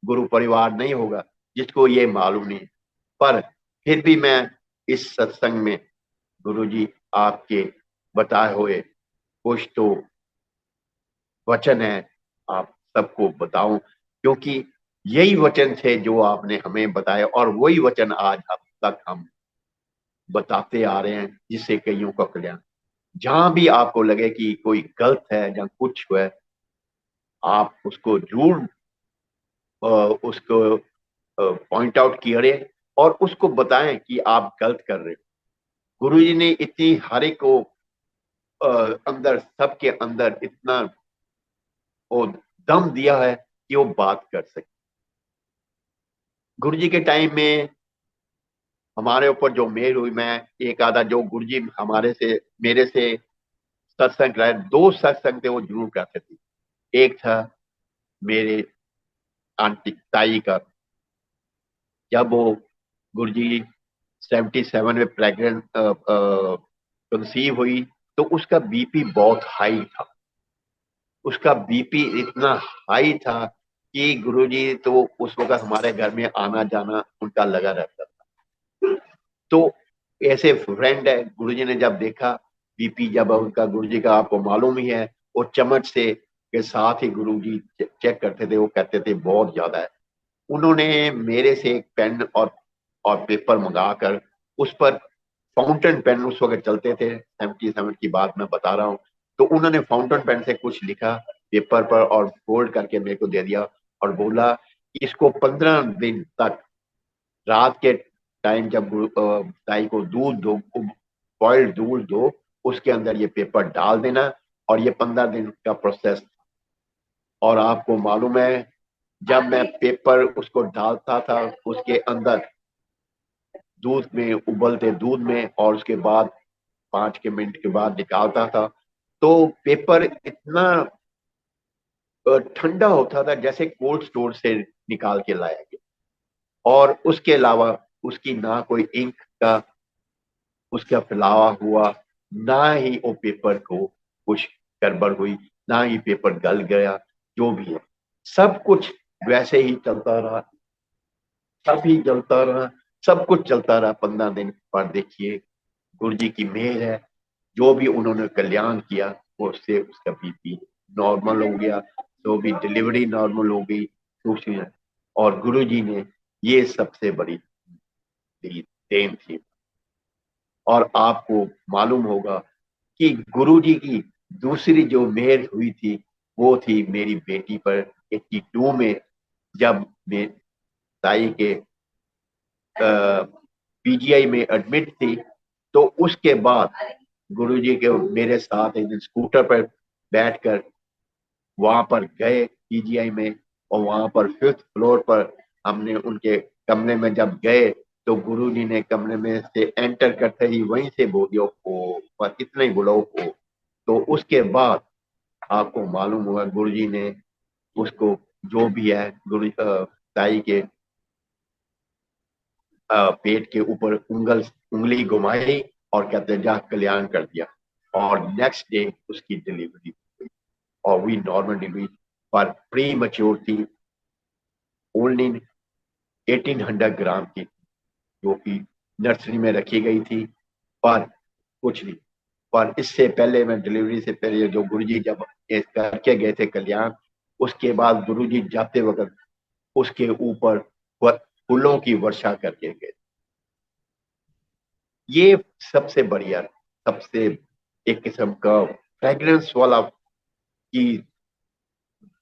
गुरु परिवार नहीं होगा जिसको ये मालूम नहीं, पर फिर भी मैं इस सत्संग में गुरु जी आपके बताए हुए कुछ तो वचन है आप सबको बताऊं, क्योंकि यही वचन थे जो आपने हमें बताए और वही वचन आज अब तक हम बताते आ रहे हैं, जिससे कईयों का कल्याण। जहां भी आपको लगे कि कोई गलत है या कुछ है, आप उसको जरूर उसको पॉइंट आउट करें और उसको बताएं कि आप गलत कर रहे हो। गुरु जी ने इतनी हर एक को अंदर, सबके अंदर इतना वो दम दिया है कि वो बात कर सके। गुरु जी के टाइम में हमारे ऊपर जो मेहर हुई, मैं एक आधा जो गुरु जी हमारे से मेरे से सत्संग कराए, दो सत्संग थे वो जरूर करते थे। एक था मेरे आंटी ताई का, जब वो गुरु जी 77 में प्रेग्नेंट कंसीव हुई, तो उसका बीपी बहुत हाई था। उसका बीपी इतना हाई था कि गुरुजी तो उस वक्त हमारे घर में आना जाना उनका लगा रहता था। तो ऐसे फ्रेंड है, गुरुजी ने जब देखा बीपी, जब उनका, गुरुजी का आपको मालूम ही है, वो चम्मच से के साथ ही गुरुजी चेक करते थे, वो कहते थे बहुत ज्यादा है। उन्होंने मेरे से एक पेन और पेपर मंगाकर उस पर, फाउंटेन पेन उस वक्त चलते थे, 77 की बात मैं बता रहा हूँ, तो उन्होंने फाउंटेन पेन से कुछ लिखा पेपर पर और फोल्ड करके मेरे को दे दिया और बोला कि इसको 15 दिन तक रात के टाइम जब गाय को दूध दो, बॉइल्ड दूध दो, उसके अंदर ये पेपर डाल देना, और ये 15 दिन का प्रोसेस। और आपको मालूम है, जब मैं पेपर उसको डालता था उसके अंदर दूध में, उबलते दूध में, और उसके बाद 5 के मिनट के बाद निकालता था, तो पेपर इतना ठंडा होता था जैसे कोल्ड स्टोर से निकाल के लाया गया। और उसके अलावा उसकी ना कोई इंक का उसका फैलावा हुआ, ना ही वो पेपर को कुछ गड़बड़ हुई, ना ही पेपर गल गया। जो भी है सब कुछ वैसे ही चलता रहा, सब ही चलता रहा, सब कुछ चलता रहा 15 दिन पर। देखिए गुरु जी की मेहर है, जो भी उन्होंने कल्याण किया वो उससे उसका बीपी नॉर्मल हो गया, तो भी डिलीवरी नॉर्मल हो गई, कुछ नहीं। और गुरु जी ने ये सबसे बड़ी देन थी। और आपको मालूम होगा कि गुरु जी की दूसरी जो मेहर हुई थी, वो थी मेरी बेटी पर 82 में, जब मैं ताई के पीजीआई में एडमिट थी। तो उसके बाद गुरुजी के मेरे साथ एक दिन स्कूटर पर बैठकर वहां पर गए पीजीआई में, और वहां पर 5th फ्लोर पर हमने उनके कमरे में जब गए, तो गुरुजी ने कमरे में से एंटर करते ही वहीं से बोल दिया ओ, बस इतना ही बोला ओ। तो उसके बाद आपको मालूम हुआ गुरुजी ने उसको, जो भी है, गुरु ताई के पेट के ऊपर उंगली घुमाई और कहते जा कल्याण कर दिया। और नेक्स्ट डे उसकी डिलीवरी हुई, और हुई नॉर्मल डिलीवरी, पर प्री मच्योर थी, ओनली 1800 ग्राम की, जो कि नर्सरी में रखी गई थी, पर कुछ नहीं। पर इससे पहले, मैं डिलीवरी से पहले, जो गुरुजी जब करके गए थे कल्याण, उसके बाद गुरुजी जाते वक्त उसके ऊपर फूलों की वर्षा करके गए। ये सबसे बढ़िया, सबसे एक किस्म का फ्रेग्रेंस वाला की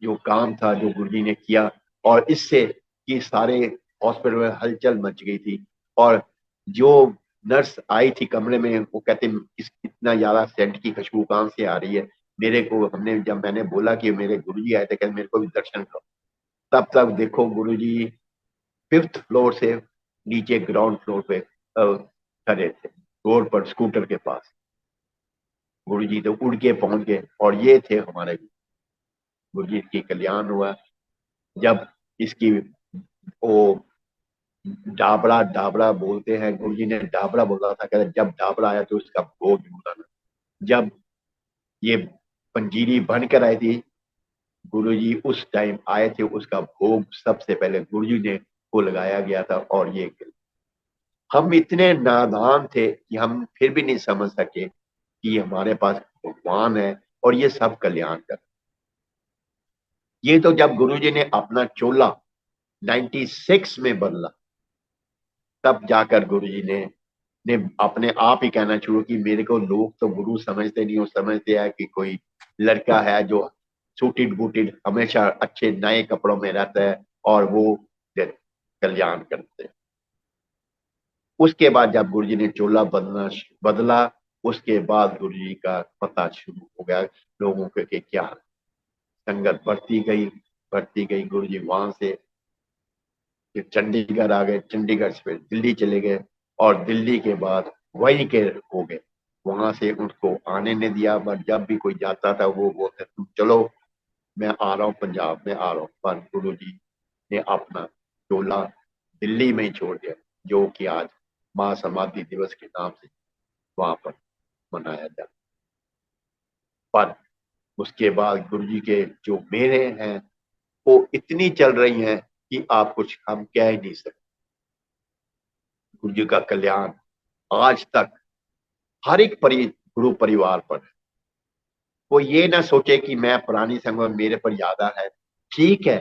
जो काम था जो गुरुजी ने किया, और इससे कि सारे हॉस्पिटल में हलचल मच गई थी। और जो नर्स आई थी कमरे में, वो कहते इतना ज्यादा सेंट की खुशबू कहाँ से आ रही है। मेरे को, हमने जब मैंने बोला कि मेरे गुरुजी आए थे, कहते मेरे को भी दर्शन करो। तब तक देखो गुरुजी 5th फ्लोर से नीचे ग्राउंड फ्लोर पे खड़े थे, रोड पर स्कूटर के पास। गुरु जी तो उड़ के पहुंच गए, और ये थे हमारे गुरु जी की कल्याण हुआ। जब इसकी वो डाबड़ा डाबड़ा बोलते हैं, गुरु जी ने डाबड़ा बोला था, कहते जब डाबड़ा आया तो उसका भोग जुड़ाना। जब ये पंजीरी बनकर आई थी, गुरु जी उस टाइम आए थे, उसका भोग सबसे पहले गुरु जी ने को लगाया गया था। और ये हम इतने नादान थे कि हम फिर भी नहीं समझ सके कि हमारे पास भगवान है और ये सब कल्याण कर। ये तो जब गुरु जी ने अपना चोला 96 में बदला, तब जाकर गुरु जी ने अपने आप ही कहना शुरू कि मेरे को लोग तो गुरु समझते नहीं हो, समझते हैं कि कोई लड़का है जो सूटेड बूटेड हमेशा अच्छे नए कपड़ों में रहता है और वो कल्याण करते हैं। उसके बाद जब गुरु जी ने चोला बदला, उसके बाद गुरु जी का पता शुरू हो गया लोगों को कि क्या संगत बढ़ती गई। गुरु जी वहां से फिर चंडीगढ़ आ गए, चंडीगढ़ से फिर दिल्ली चले गए, और दिल्ली के बाद वहीं के हो गए। वहां से उनको आने नहीं दिया, बट जब भी कोई जाता था वो बोलते तुम चलो, मैं आ रहा हूँ, पंजाब में आ रहा हूँ। पर गुरु जी ने अपना चोला दिल्ली में ही छोड़ दिया, जो कि आज महासमाधि दिवस के नाम से वहां पर मनाया जाता। पर उसके बाद गुरु जी के जो मेरे हैं वो इतनी चल रही हैं कि आप कुछ हम कह ही नहीं सकते। गुरु जी का कल्याण आज तक हर एक गुरु परिवार पर है। वो ये ना सोचे कि मैं पुरानी संगत मेरे पर यादा है। ठीक है,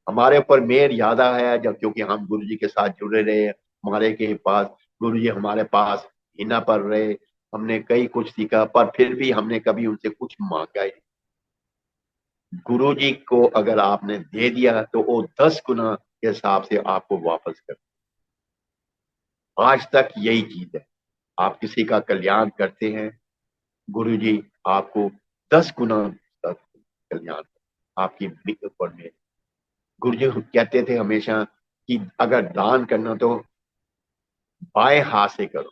हमारे ऊपर मेहर यादा है जब, क्योंकि हम गुरु जी के साथ जुड़े रहे, हमारे के पास गुरु जी हमारे पास हिना पर रहे, हमने कई कुछ सीखा, पर फिर भी हमने कभी उनसे कुछ मांगा ही नहीं। गुरु जी को अगर आपने दे दिया तो वो 10 गुना के हिसाब से आपको वापस कर। आज तक यही चीज है, आप किसी का कल्याण करते हैं, गुरु जी आपको 10 गुना तक कल्याण आपकी ऊपर में। गुरु जी कहते थे हमेशा कि अगर दान करना तो बाएं हाथ से करो,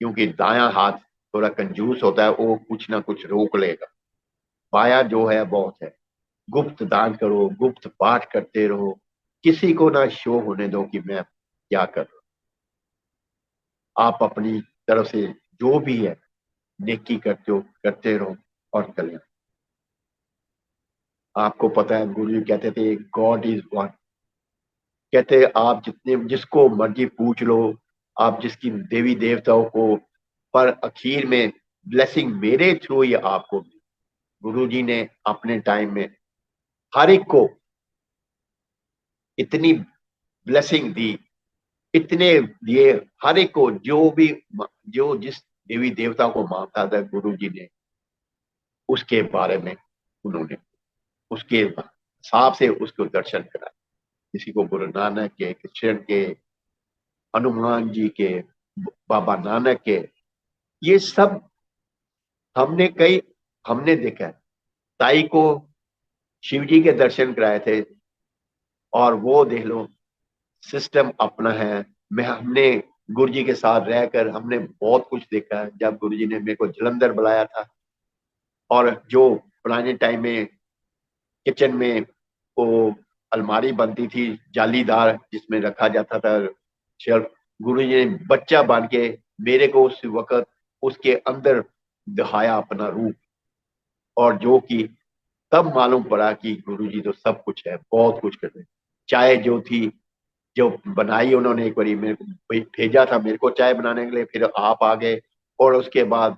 क्योंकि दायां हाथ थोड़ा कंजूस होता है, वो कुछ ना कुछ रोक लेगा। बाया जो है बहुत है। गुप्त दान करो, गुप्त पाठ करते रहो, किसी को ना शो होने दो कि मैं क्या कर रहा हूं। आप अपनी तरफ से जो भी है नेकी करते हो, करते रहो, और कल्याण। आपको पता है गुरु जी कहते थे गॉड इज वन। कहते आप जितने जिसको मर्जी पूछ लो, आप जिसकी देवी देवताओं को, पर आखिर में ब्लेसिंग मेरे थ्रू ही आपको। गुरु जी ने अपने टाइम में हर एक को इतनी ब्लेसिंग दी, इतने दिए, हर एक को जो भी, जो जिस देवी देवता को मानता था गुरु जी ने उसके बारे में उन्होंने उसके हिसाब से उसको दर्शन करा। किसी को गुरु नानक के, कृष्ण के, हनुमान जी के, बाबा नानक के, ये सब हमने कई हमने देखा है। ताई को शिव जी के दर्शन कराए थे, और वो देख लो सिस्टम अपना है। मैं हमने गुरु जी के साथ रहकर हमने बहुत कुछ देखा है। जब गुरु जी ने मेरे को जलंधर बुलाया था, और जो पुराने टाइम में किचन में वो अलमारी बनती थी जालीदार जिसमें रखा जाता था शेल्फ, गुरु जी ने बच्चा बन के मेरे को उस वक्त उसके अंदर दिखाया अपना रूप। और जो कि तब मालूम पड़ा कि गुरु जी तो सब कुछ है, बहुत कुछ करते हैं। चाय जो थी, जो बनाई उन्होंने, एक बारी मेरे को भेजा था मेरे को चाय बनाने के लिए, फिर आप आ गए, और उसके बाद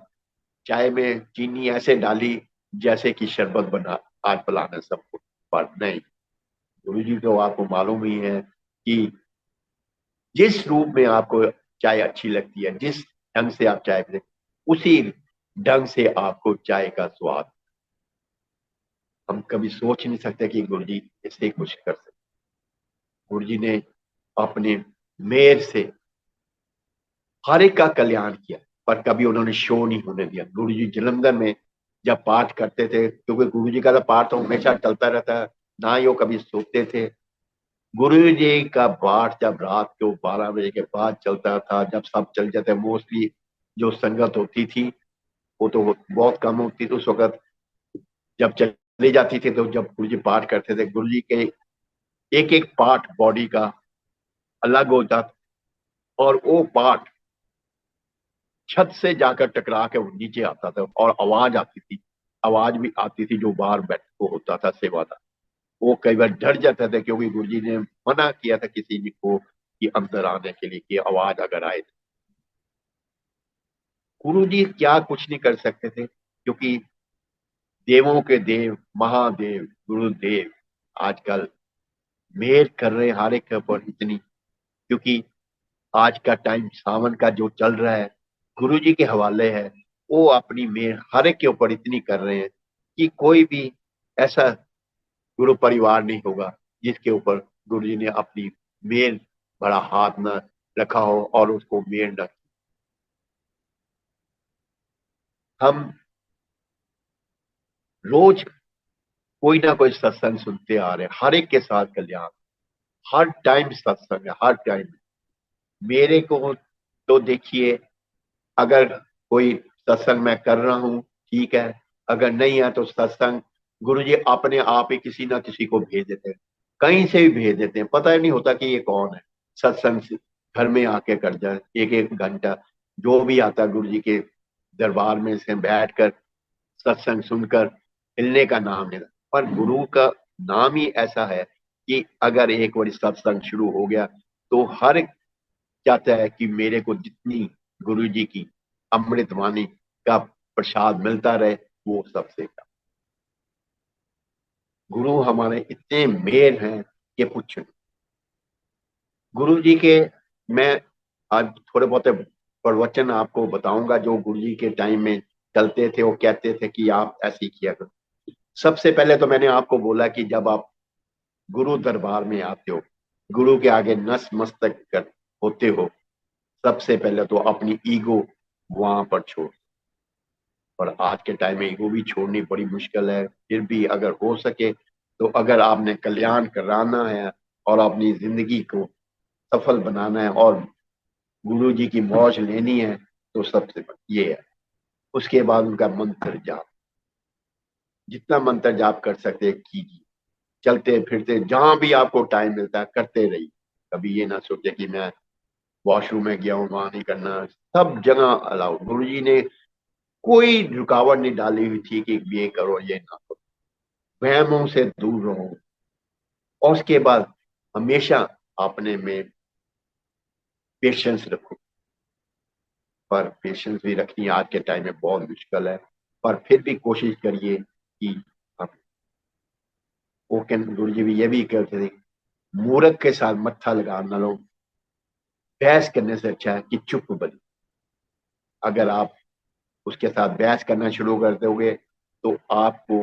चाय में चीनी ऐसे डाली जैसे कि शरबत बना आज पिलाना सबको। पर नहीं, गुरु जी तो आपको मालूम ही है कि जिस रूप में आपको चाय अच्छी लगती है, जिस ढंग से आप चाय पीते, उसी ढंग से आपको चाय का स्वाद। हम कभी सोच नहीं सकते कि गुरु जी इससे कुछ कर सकते। गुरु जी ने अपने मेहर से हर एक का कल्याण किया, पर कभी उन्होंने शो नहीं होने दिया। गुरु जी जलंधर में जब पाठ करते थे, क्योंकि गुरु जी का तो पाठ तो हमेशा चलता रहता है, ना ही वो कभी सोते थे। गुरु जी का पाठ जब रात को 12 बजे के बाद चलता था, जब सब चल जाते मोस्टली, जो संगत होती थी वो तो बहुत कम होती थी उस वक्त। जब चली जाती थी तो जब गुरु जी पाठ करते थे, गुरु जी के एक एक पार्ट बॉडी का अलग होता था, और वो पार्ट छत से जाकर टकरा के वो नीचे आता था और आवाज आती थी। आवाज भी आती थी जो बाहर बैठ को होता था सेवादार, वो कई बार डर जाते थे क्योंकि गुरुजी ने मना किया था किसी को कि अंदर आने के लिए, कि आवाज अगर आए तो। गुरु जी क्या कुछ नहीं कर सकते थे, क्योंकि देवों के देव महादेव गुरुदेव आजकल मेहर कर रहे हैं हर एक के ऊपर इतनी, क्योंकि आज का टाइम सावन का जो चल रहा है गुरु जी के हवाले है। वो अपनी मेहर हर एक के ऊपर इतनी कर रहे हैं कि कोई भी ऐसा गुरु परिवार नहीं होगा जिसके ऊपर गुरु जी ने अपनी मेहर बड़ा हाथ न रखा हो और उसको मेहर न। हम रोज कोई ना कोई सत्संग सुनते आ रहे हैं, हर एक के साथ कल्याण, हर टाइम सत्संग है, हर टाइम। मेरे को तो देखिए, अगर कोई सत्संग मैं कर रहा हूँ ठीक है, अगर नहीं है तो सत्संग गुरु जी अपने आप ही किसी ना किसी को भेज देते हैं, कहीं से भी भेज देते हैं, पता ही नहीं होता कि ये कौन है। सत्संग से घर में आके कर जाए एक एक घंटा, जो भी आता है गुरु जी के दरबार में से बैठकर सत्संग सुनकर हिलने का नाम लेना। पर गुरु का नाम ही ऐसा है कि अगर एक बार सत्संग शुरू हो गया तो हर एक चाहता है कि मेरे को जितनी गुरु जी की अमृत वाणी का प्रसाद मिलता रहे वो सबसे का। गुरु हमारे इतने मेहर हैं कि पूछो। गुरु जी के मैं आज थोड़े बहुत प्रवचन आपको बताऊंगा जो गुरु जी के टाइम में चलते थे। वो कहते थे कि आप ऐसे ही किया करो। सबसे पहले तो मैंने आपको बोला कि जब आप गुरु दरबार में आते हो, गुरु के आगे नतमस्तक कर होते हो, सबसे पहले तो अपनी ईगो वहां पर छोड़। और आज के टाइम में ईगो भी छोड़नी बड़ी मुश्किल है, फिर भी अगर हो सके तो अगर आपने कल्याण कराना है और अपनी जिंदगी को सफल बनाना है और गुरु जी की मौज लेनी है तो सबसे ये है। उसके बाद उनका मंत्र जाप, जितना मंत्र जाप कर सकते हैं कीजिए। चलते फिरते जहां भी आपको टाइम मिलता है करते रहिए। कभी ये ना सोचे कि मैं वॉशरूम में गया हूँ वहां नहीं करना। सब जगह अलाउ, गुरु जी ने कोई रुकावट नहीं डाली हुई थी कि ये करो ये ना करो। वहमों से दूर रहो, और उसके बाद हमेशा अपने में पेशेंस रखो। पर पेशेंस भी रखनी आज के टाइम में बहुत मुश्किल है। पर फिर भी कोशिश करिए कि आप, वो गुरु जी भी ये भी कहते थे, मूर्ख के साथ मत्था लगाना लो, बहस करने से अच्छा है कि चुप बने। अगर आप उसके साथ बहस करना शुरू कर दोगे तो आपको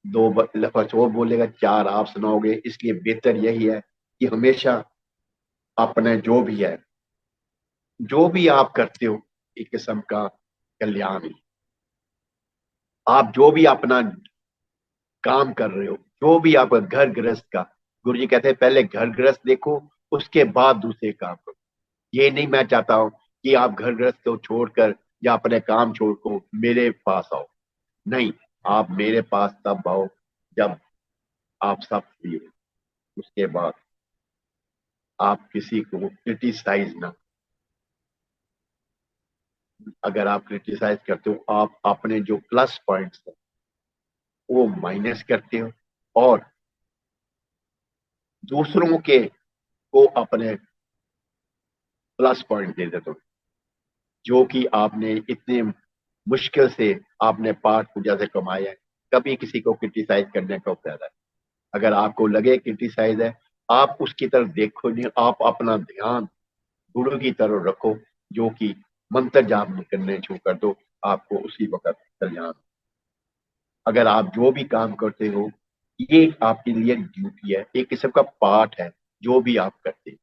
दो लफ्ज वो बोलेगा, चार आप सुनाओगे। इसलिए बेहतर यही है कि हमेशा अपने जो भी है, जो भी आप करते हो, एक किस्म का कल्याण ही। आप जो भी अपना काम कर रहे हो, जो भी आपका घर गृहस्थ का, गुरु जी कहते हैं पहले घर गृहस्थ देखो, उसके बाद दूसरे काम करो। ये नहीं मैं चाहता हूं कि आप घर गृहस्थ को छोड़कर या अपने काम छोड़कर मेरे पास आओ। नहीं, आप मेरे पास तब आओ जब आप सब फ्री हो। उसके बाद आप किसी को क्रिटिसाइज ना, अगर आप क्रिटिसाइज करते हो आप अपने जो प्लस पॉइंट्स है वो माइनस करते हो, और दूसरों के को अपने प्लस पॉइंट दे देते हो। जो कि आपने इतने मुश्किल से आपने पाठ पूजा से कमाया है, कभी किसी को क्रिटिसाइज करने का फायदा है। अगर आपको लगे क्रिटिसाइज है, आप उसकी तरफ देखो नहीं, आप अपना ध्यान गुरु की तरफ रखो, जो कि मंत्र जाप करने शुरू कर दो, आपको उसी वक्त कल्याण। अगर आप जो भी काम करते हो ये आपके लिए ड्यूटी है, एक किस्म का पाठ है जो भी आप करते हैं।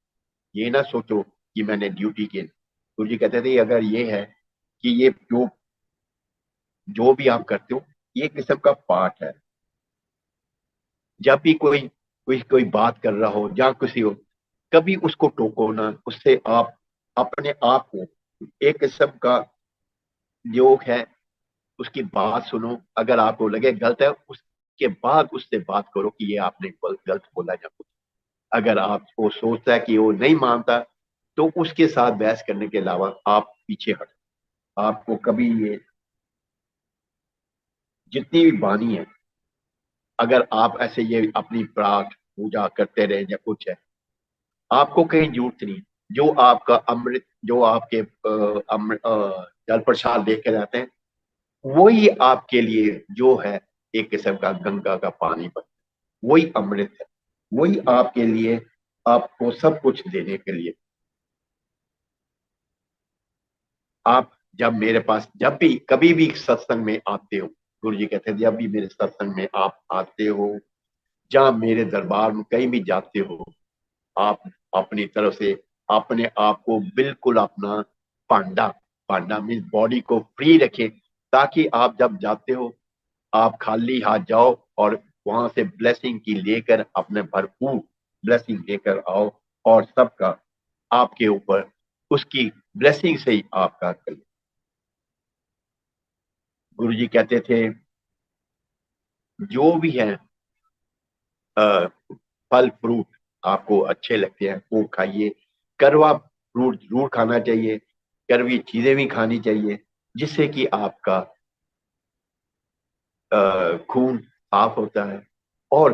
ये ना सोचो कि मैंने ड्यूटी की। गुरु जी कहते थे अगर ये है कि ये जो जो भी आप करते हो ये किस्म का पाठ है। जब भी कोई कोई कोई बात कर रहा हो या किसी हो, कभी उसको टोको ना, उससे आप अपने आप को एक किस्म का योग है, उसकी बात सुनो, अगर आपको लगे गलत है उसके बाद उससे बात करो कि ये आपने गलत बोला या कुछ। अगर आपको सोचता है कि वो नहीं मानता, तो उसके साथ बहस करने के अलावा आप पीछे हट। आपको कभी ये जितनी भी वाणी है, अगर आप ऐसे ये अपनी प्रार्थ पूजा करते रहे या कुछ है, आपको कहीं जरूरत नहीं। जो आपका अमृत, जो आपके जल प्रसाद लेके जाते हैं, वही आपके लिए जो है एक किस्म का गंगा का पानी बन, वही अमृत है। वही आपके लिए, आपको सब कुछ देने के लिए। आप जब मेरे पास, जब भी कभी भी सत्संग में आते हो, गुरु जी कहते हैं जब भी मेरे सत्संग में आप आते हो, जहाँ मेरे दरबार में कहीं भी जाते हो, आप अपनी तरफ से अपने आप को बिल्कुल अपना पांडा, पांडा मीन्स बॉडी को फ्री रखें, ताकि आप जब जाते हो आप खाली हाथ जाओ और वहां से ब्लेसिंग की लेकर अपने भरपूर ब्लेसिंग लेकर आओ, और सबका आपके ऊपर उसकी ब्लेसिंग से ही आपका कल। गुरु जी कहते थे जो भी है फल फ्रूट आपको अच्छे लगते हैं वो खाइए। करवा फ्रूट जरूर खाना चाहिए, कड़वी चीजें भी खानी चाहिए, जिससे कि आपका खून साफ होता है और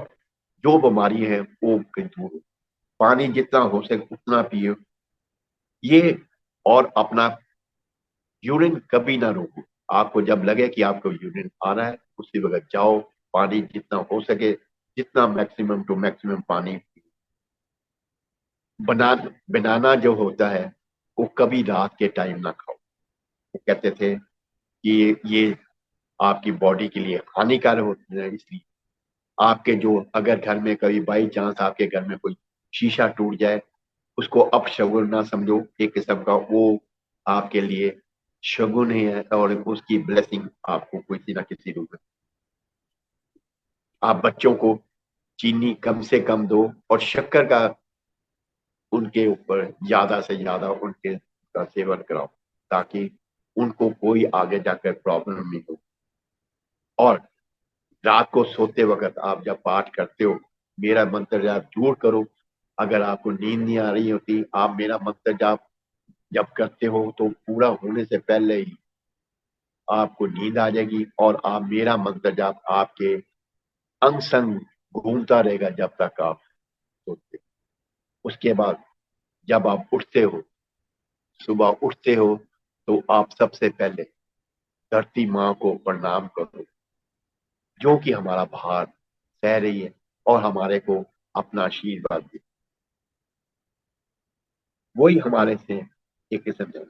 जो बीमारी है वो दूर हो। पानी जितना हो सके उतना पियो ये, और अपना यूरिन कभी ना रोको। आपको जब लगे कि आपको यूरिन आ रहा है उसी वक्त जाओ, पानी जितना हो सके, जितना मैक्सिमम टू मैक्सिमम पानी। बनाना जो होता है वो कभी रात के टाइम ना खाओ। वो कहते थे कि ये आपकी बॉडी के लिए हानिकारक होते हैं, इसलिए आपके जो, अगर घर में कभी बाई चांस आपके घर में कोई शीशा टूट जाए, उसको अपशगुन ना समझो, एक किस्म का वो आपके लिए शगुन है, और उसकी ब्लेसिंग आपको किसी ना किसी रूप में। आप बच्चों को चीनी कम से कम दो, और शक्कर का उनके ऊपर ज्यादा से ज्यादा उनके का सेवन कराओ, ताकि उनको कोई आगे जाकर प्रॉब्लम नहीं हो। और रात को सोते वक्त आप जब पाठ करते हो, मेरा मंत्र जाप जरूर करो। अगर आपको नींद नहीं आ रही होती, आप मेरा मंत्र जाप जब करते हो तो पूरा होने से पहले ही आपको नींद आ जाएगी, और आप मेरा मंत्र जाप आपके अंग संग घूमता रहेगा जब तक आप सोते हो। उसके बाद जब आप उठते हो, सुबह उठते हो, तो आप सबसे पहले धरती माँ को प्रणाम करो, जो कि हमारा भार सह रही है और हमारे को अपना आशीर्वाद दे। वही हमारे से एक किस्म से।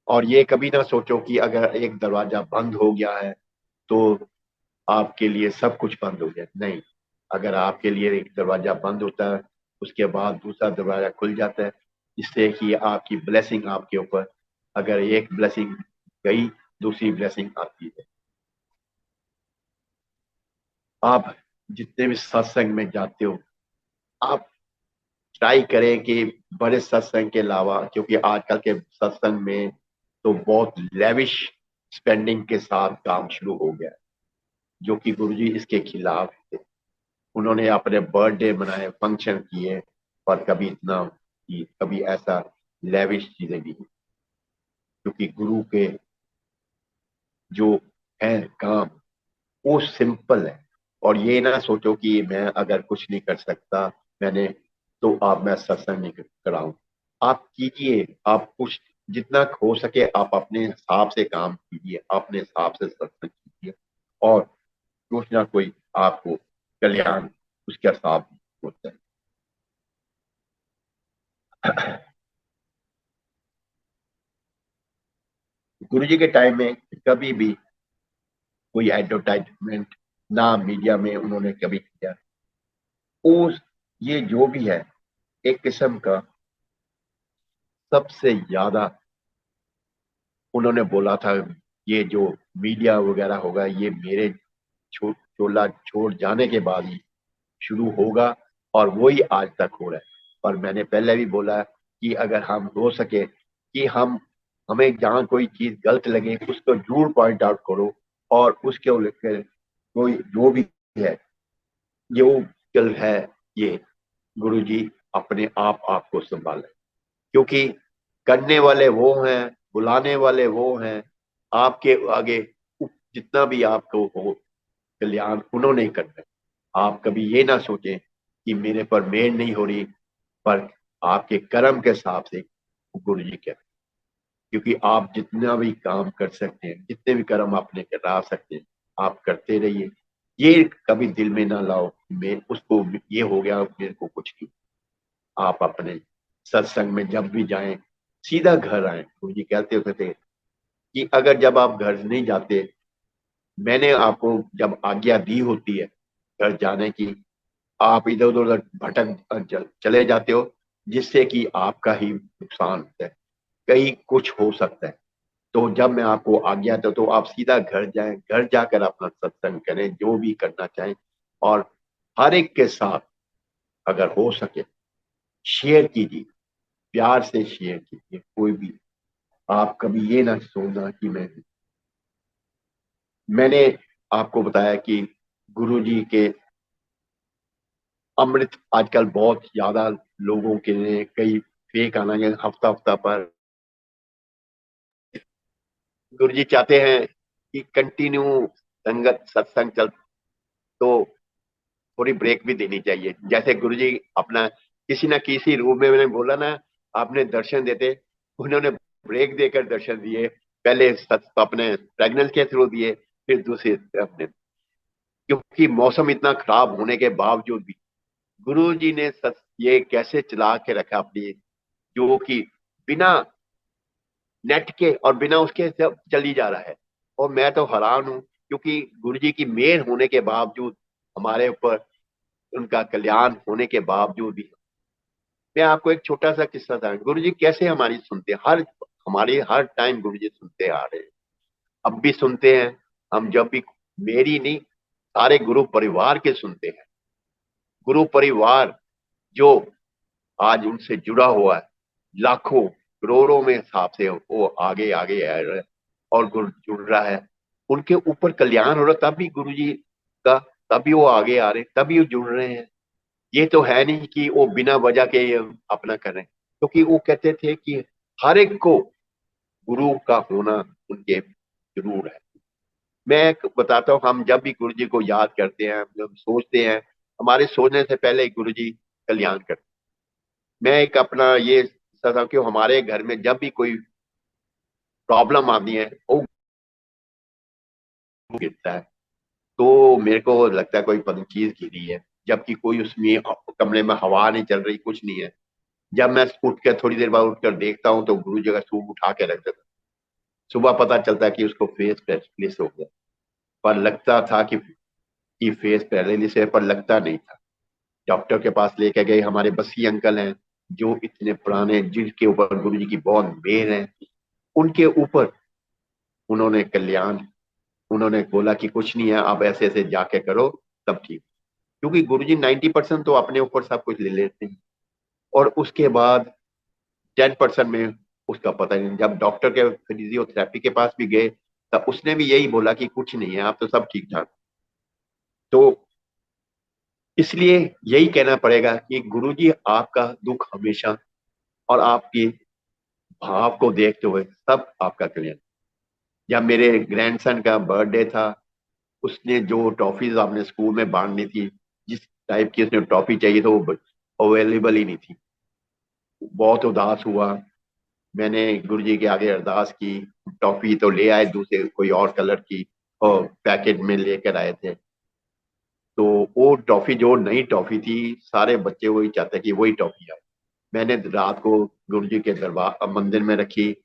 और ये कभी ना सोचो कि अगर एक दरवाजा बंद हो गया है तो आपके लिए सब कुछ बंद हो गया, नहीं। अगर आपके लिए एक दरवाजा बंद होता है, उसके बाद दूसरा दरवाजा खुल जाता है, जिससे कि आपकी ब्लेसिंग आपके ऊपर, अगर एक ब्लेसिंग गई, दूसरी ब्लेसिंग आती है। आप जितने भी सत्संग में जाते हो, आप ट्राई करें कि बड़े सत्संग के अलावा, क्योंकि आजकल के सत्संग में तो बहुत लेविश स्पेंडिंग के साथ काम शुरू हो गया है, जो कि गुरुजी इसके खिलाफ थे। उन्होंने अपने बर्थडे मनाए, फंक्शन किए, पर कभी इतना कि कभी ऐसा लेविश चीजें नहीं, क्योंकि गुरु के जो है काम वो सिंपल है। और ये ना सोचो कि मैं अगर कुछ नहीं कर सकता, मैंने, तो आप मैं सत्संग नहीं कराऊं। आप कीजिए, आप कुछ जितना हो सके आप अपने हिसाब से काम कीजिए, अपने हिसाब से सत्संग कीजिए, और कुछ ना कोई आपको कल्याण उसके साथ होता है। गुरु जी के टाइम में कभी भी कोई एडवर्टाइजमेंट ना मीडिया में उन्होंने कभी किया। उस ये जो भी है एक किस्म का सबसे ज्यादा उन्होंने बोला था, ये जो मीडिया वगैरह होगा ये मेरे चोला छोड़ जाने के बाद ही शुरू होगा, और वही आज तक हो रहा है। और मैंने पहले भी बोला कि अगर हम हो सके कि हमें जहाँ कोई चीज गलत लगे उसको जरूर पॉइंट आउट करो, और उसके लेकर कोई जो भी है, जो चल है, ये गुरुजी अपने आप आपको संभाले, क्योंकि करने वाले वो हैं, बुलाने वाले वो हैं। आपके आगे जितना भी आपको हो कल्याण उन्होंने ही करना है। आप कभी ये ना सोचें कि मेरे पर मेहर नहीं हो रही, पर आपके कर्म के हिसाब से गुरु जी कहते हैं। क्योंकि आप जितना भी काम कर सकते हैं, जितने भी कर्म आपने करा सकते हैं, आप करते रहिए। ये कभी दिल में ना लाओ कि मैं उसको ये हो गया मेरे को कुछ नहीं। आप अपने सत्संग में जब भी जाएं सीधा घर आए। गुरु जी कहते होते थे कि अगर जब आप घर नहीं जाते, मैंने आपको जब आज्ञा दी होती है घर जाने की, आप इधर उधर भटक चले जाते हो, जिससे कि आपका ही नुकसान होता है, कहीं कुछ हो सकता है। तो जब मैं आपको आज्ञा दूं तो आप सीधा घर जाएं, घर जाकर अपना सत्संग करें, जो भी करना चाहें। और हर एक के साथ अगर हो सके शेयर कीजिए, प्यार से शेयर कीजिए। कोई भी आप कभी ये ना सोचना कि मैंने आपको बताया कि गुरु जी के अमृत आजकल बहुत ज्यादा लोगों के लिए कई फेक आना है हफ्ता हफ्ता पर। गुरु जी चाहते हैं कि कंटिन्यू संगत सत्संग चल, तो थोड़ी ब्रेक भी देनी चाहिए। जैसे गुरु जी अपना किसी ना किसी रूप में, मैंने बोला ना, आपने दर्शन देते, उन्होंने ब्रेक देकर दर्शन दिए। पहले अपने प्रेगनेंस के थ्रू दिए, फिर दूसरे अपने, क्योंकि मौसम इतना खराब होने के बावजूद भी गुरु जी ने ये कैसे चला के रखा अपनी, जो कि बिना नेट के और बिना उसके सब चली जा रहा है। और मैं तो हैरान हूँ, क्योंकि गुरु जी की मेहर होने के बावजूद हमारे ऊपर, उनका कल्याण होने के बावजूद भी, मैं आपको एक छोटा सा किस्सा था। गुरु जी कैसे हमारी सुनते हैं, हमारी हर टाइम गुरु जी सुनते आ रहे हैं, अब भी सुनते हैं। हम जब भी, मेरी नहीं, सारे गुरु परिवार के सुनते हैं। गुरु परिवार जो आज उनसे जुड़ा हुआ है, लाखों करोड़ों में हिसाब से वो आगे आगे आ रहा है और गुरु जुड़ रहा है, उनके ऊपर कल्याण हो रहा, तभी गुरु जी का, तभी वो आगे आ रहे, तभी वो जुड़ रहे हैं। ये तो है नहीं कि वो बिना वजह के ये अपना कर रहे हैं, क्योंकि वो कहते थे कि हर एक को गुरु का होना उनके जरूर है। मैं बताता हूँ, हम जब भी गुरु जी को याद करते हैं, हम सोचते हैं, हमारे सोचने से पहले गुरु जी कल्याण करते हैं। मैं एक अपना ये था कि हमारे घर में जब भी कोई प्रॉब्लम आती है, वो गिरता है, तो मेरे को लगता है कोई पता चीज गिरी है, जबकि कोई उसमें कमरे में हवा नहीं चल रही, कुछ नहीं है। जब मैं उठ कर थोड़ी देर बाद उठकर देखता हूँ तो गुरु जी का सूप उठा के रख देता। सुबह पता चलता है कि उसको फेस पैरालिसिस हो गया, पर लगता था कि फेस पैरालिसिस है, पर लगता नहीं था। डॉक्टर के पास लेके गए, हमारे बसी अंकल हैं जो इतने पुराने, जिनके ऊपर गुरु जी की बहुत मेहर है, उनके ऊपर उन्होंने कल्याण, उन्होंने बोला कि कुछ नहीं है, आप ऐसे ऐसे जाके करो, सब ठीक। क्योंकि गुरुजी 90% तो अपने ऊपर सब कुछ ले लेते हैं, और उसके बाद 10% में उसका पता नहीं। जब डॉक्टर के फिजियोथेरेपी के पास भी गए, तब उसने भी यही बोला कि कुछ नहीं है, आप तो सब ठीक ठाक। तो इसलिए यही कहना पड़ेगा कि गुरुजी आपका दुख हमेशा, और आपके भाव को देखते हुए सब आपका कल्याण। जब मेरे ग्रैंडसन का बर्थडे था, उसने जो टॉफीज आपने स्कूल में बांटनी थी, जिस टाइप की उसने टॉफी चाहिए था, वो अवेलेबल ही नहीं थी। बहुत उदास हुआ। मैंने गुरुजी के आगे अरदास की, टॉफी तो ले आए दूसरे कोई और कलर की, और पैकेट में लेकर आए थे। तो वो टॉफी जो नई टॉफी थी, सारे बच्चे वही चाहते कि वही टॉफी आए। मैंने रात को गुरुजी के दरबार मंदिर में रखी।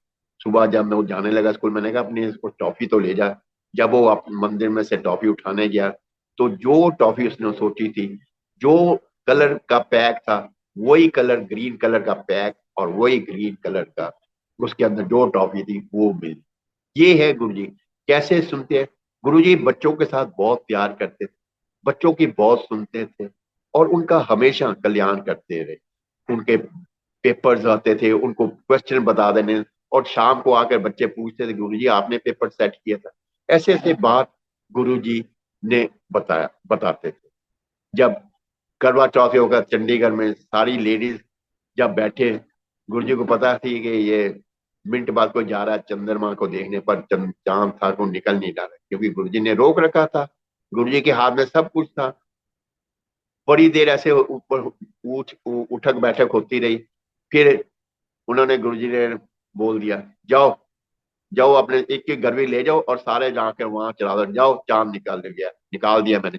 सुबह जब मैं वो जाने लगा स्कूल, मैंने कहा अपनी वो टॉफी तो ले जा। जब वो मंदिर में से टॉफी उठाने गया, तो जो टॉफी उसने सोची थी, जो कलर का पैक था, वही कलर, ग्रीन कलर का पैक, और वही ग्रीन कलर का उसके अंदर जो टॉफी थी वो मिली। ये है गुरुजी कैसे सुनते हैं। गुरुजी बच्चों के साथ बहुत प्यार करते थे, बच्चों की बहुत सुनते थे, और उनका हमेशा कल्याण करते रहे। उनके पेपर्स आते थे, उनको क्वेश्चन बता देने, और शाम को आकर बच्चे पूछते थे गुरुजी आपने पेपर सेट किया था। ऐसे ऐसे बात गुरुजी ने बताते थे। जब करवा चौथ होगा चंडीगढ़ में, सारी लेडीज जब बैठे, गुरुजी को पता थी कि ये मिनट बाद कोई जा रहा है चंद्रमा को देखने, पर चांद था को निकल नहीं रहा, क्योंकि गुरुजी ने रोक रखा था। गुरुजी के हाथ में सब कुछ था। बड़ी देर ऐसे ऊपर उठक बैठक होती रही। फिर उन्होंने, गुरुजी ने बोल दिया, जाओ जाओ अपने एक एक घर में ले जाओ और सारे जाकर वहां चला दो, जाओ चांद निकाल दिया मैंने।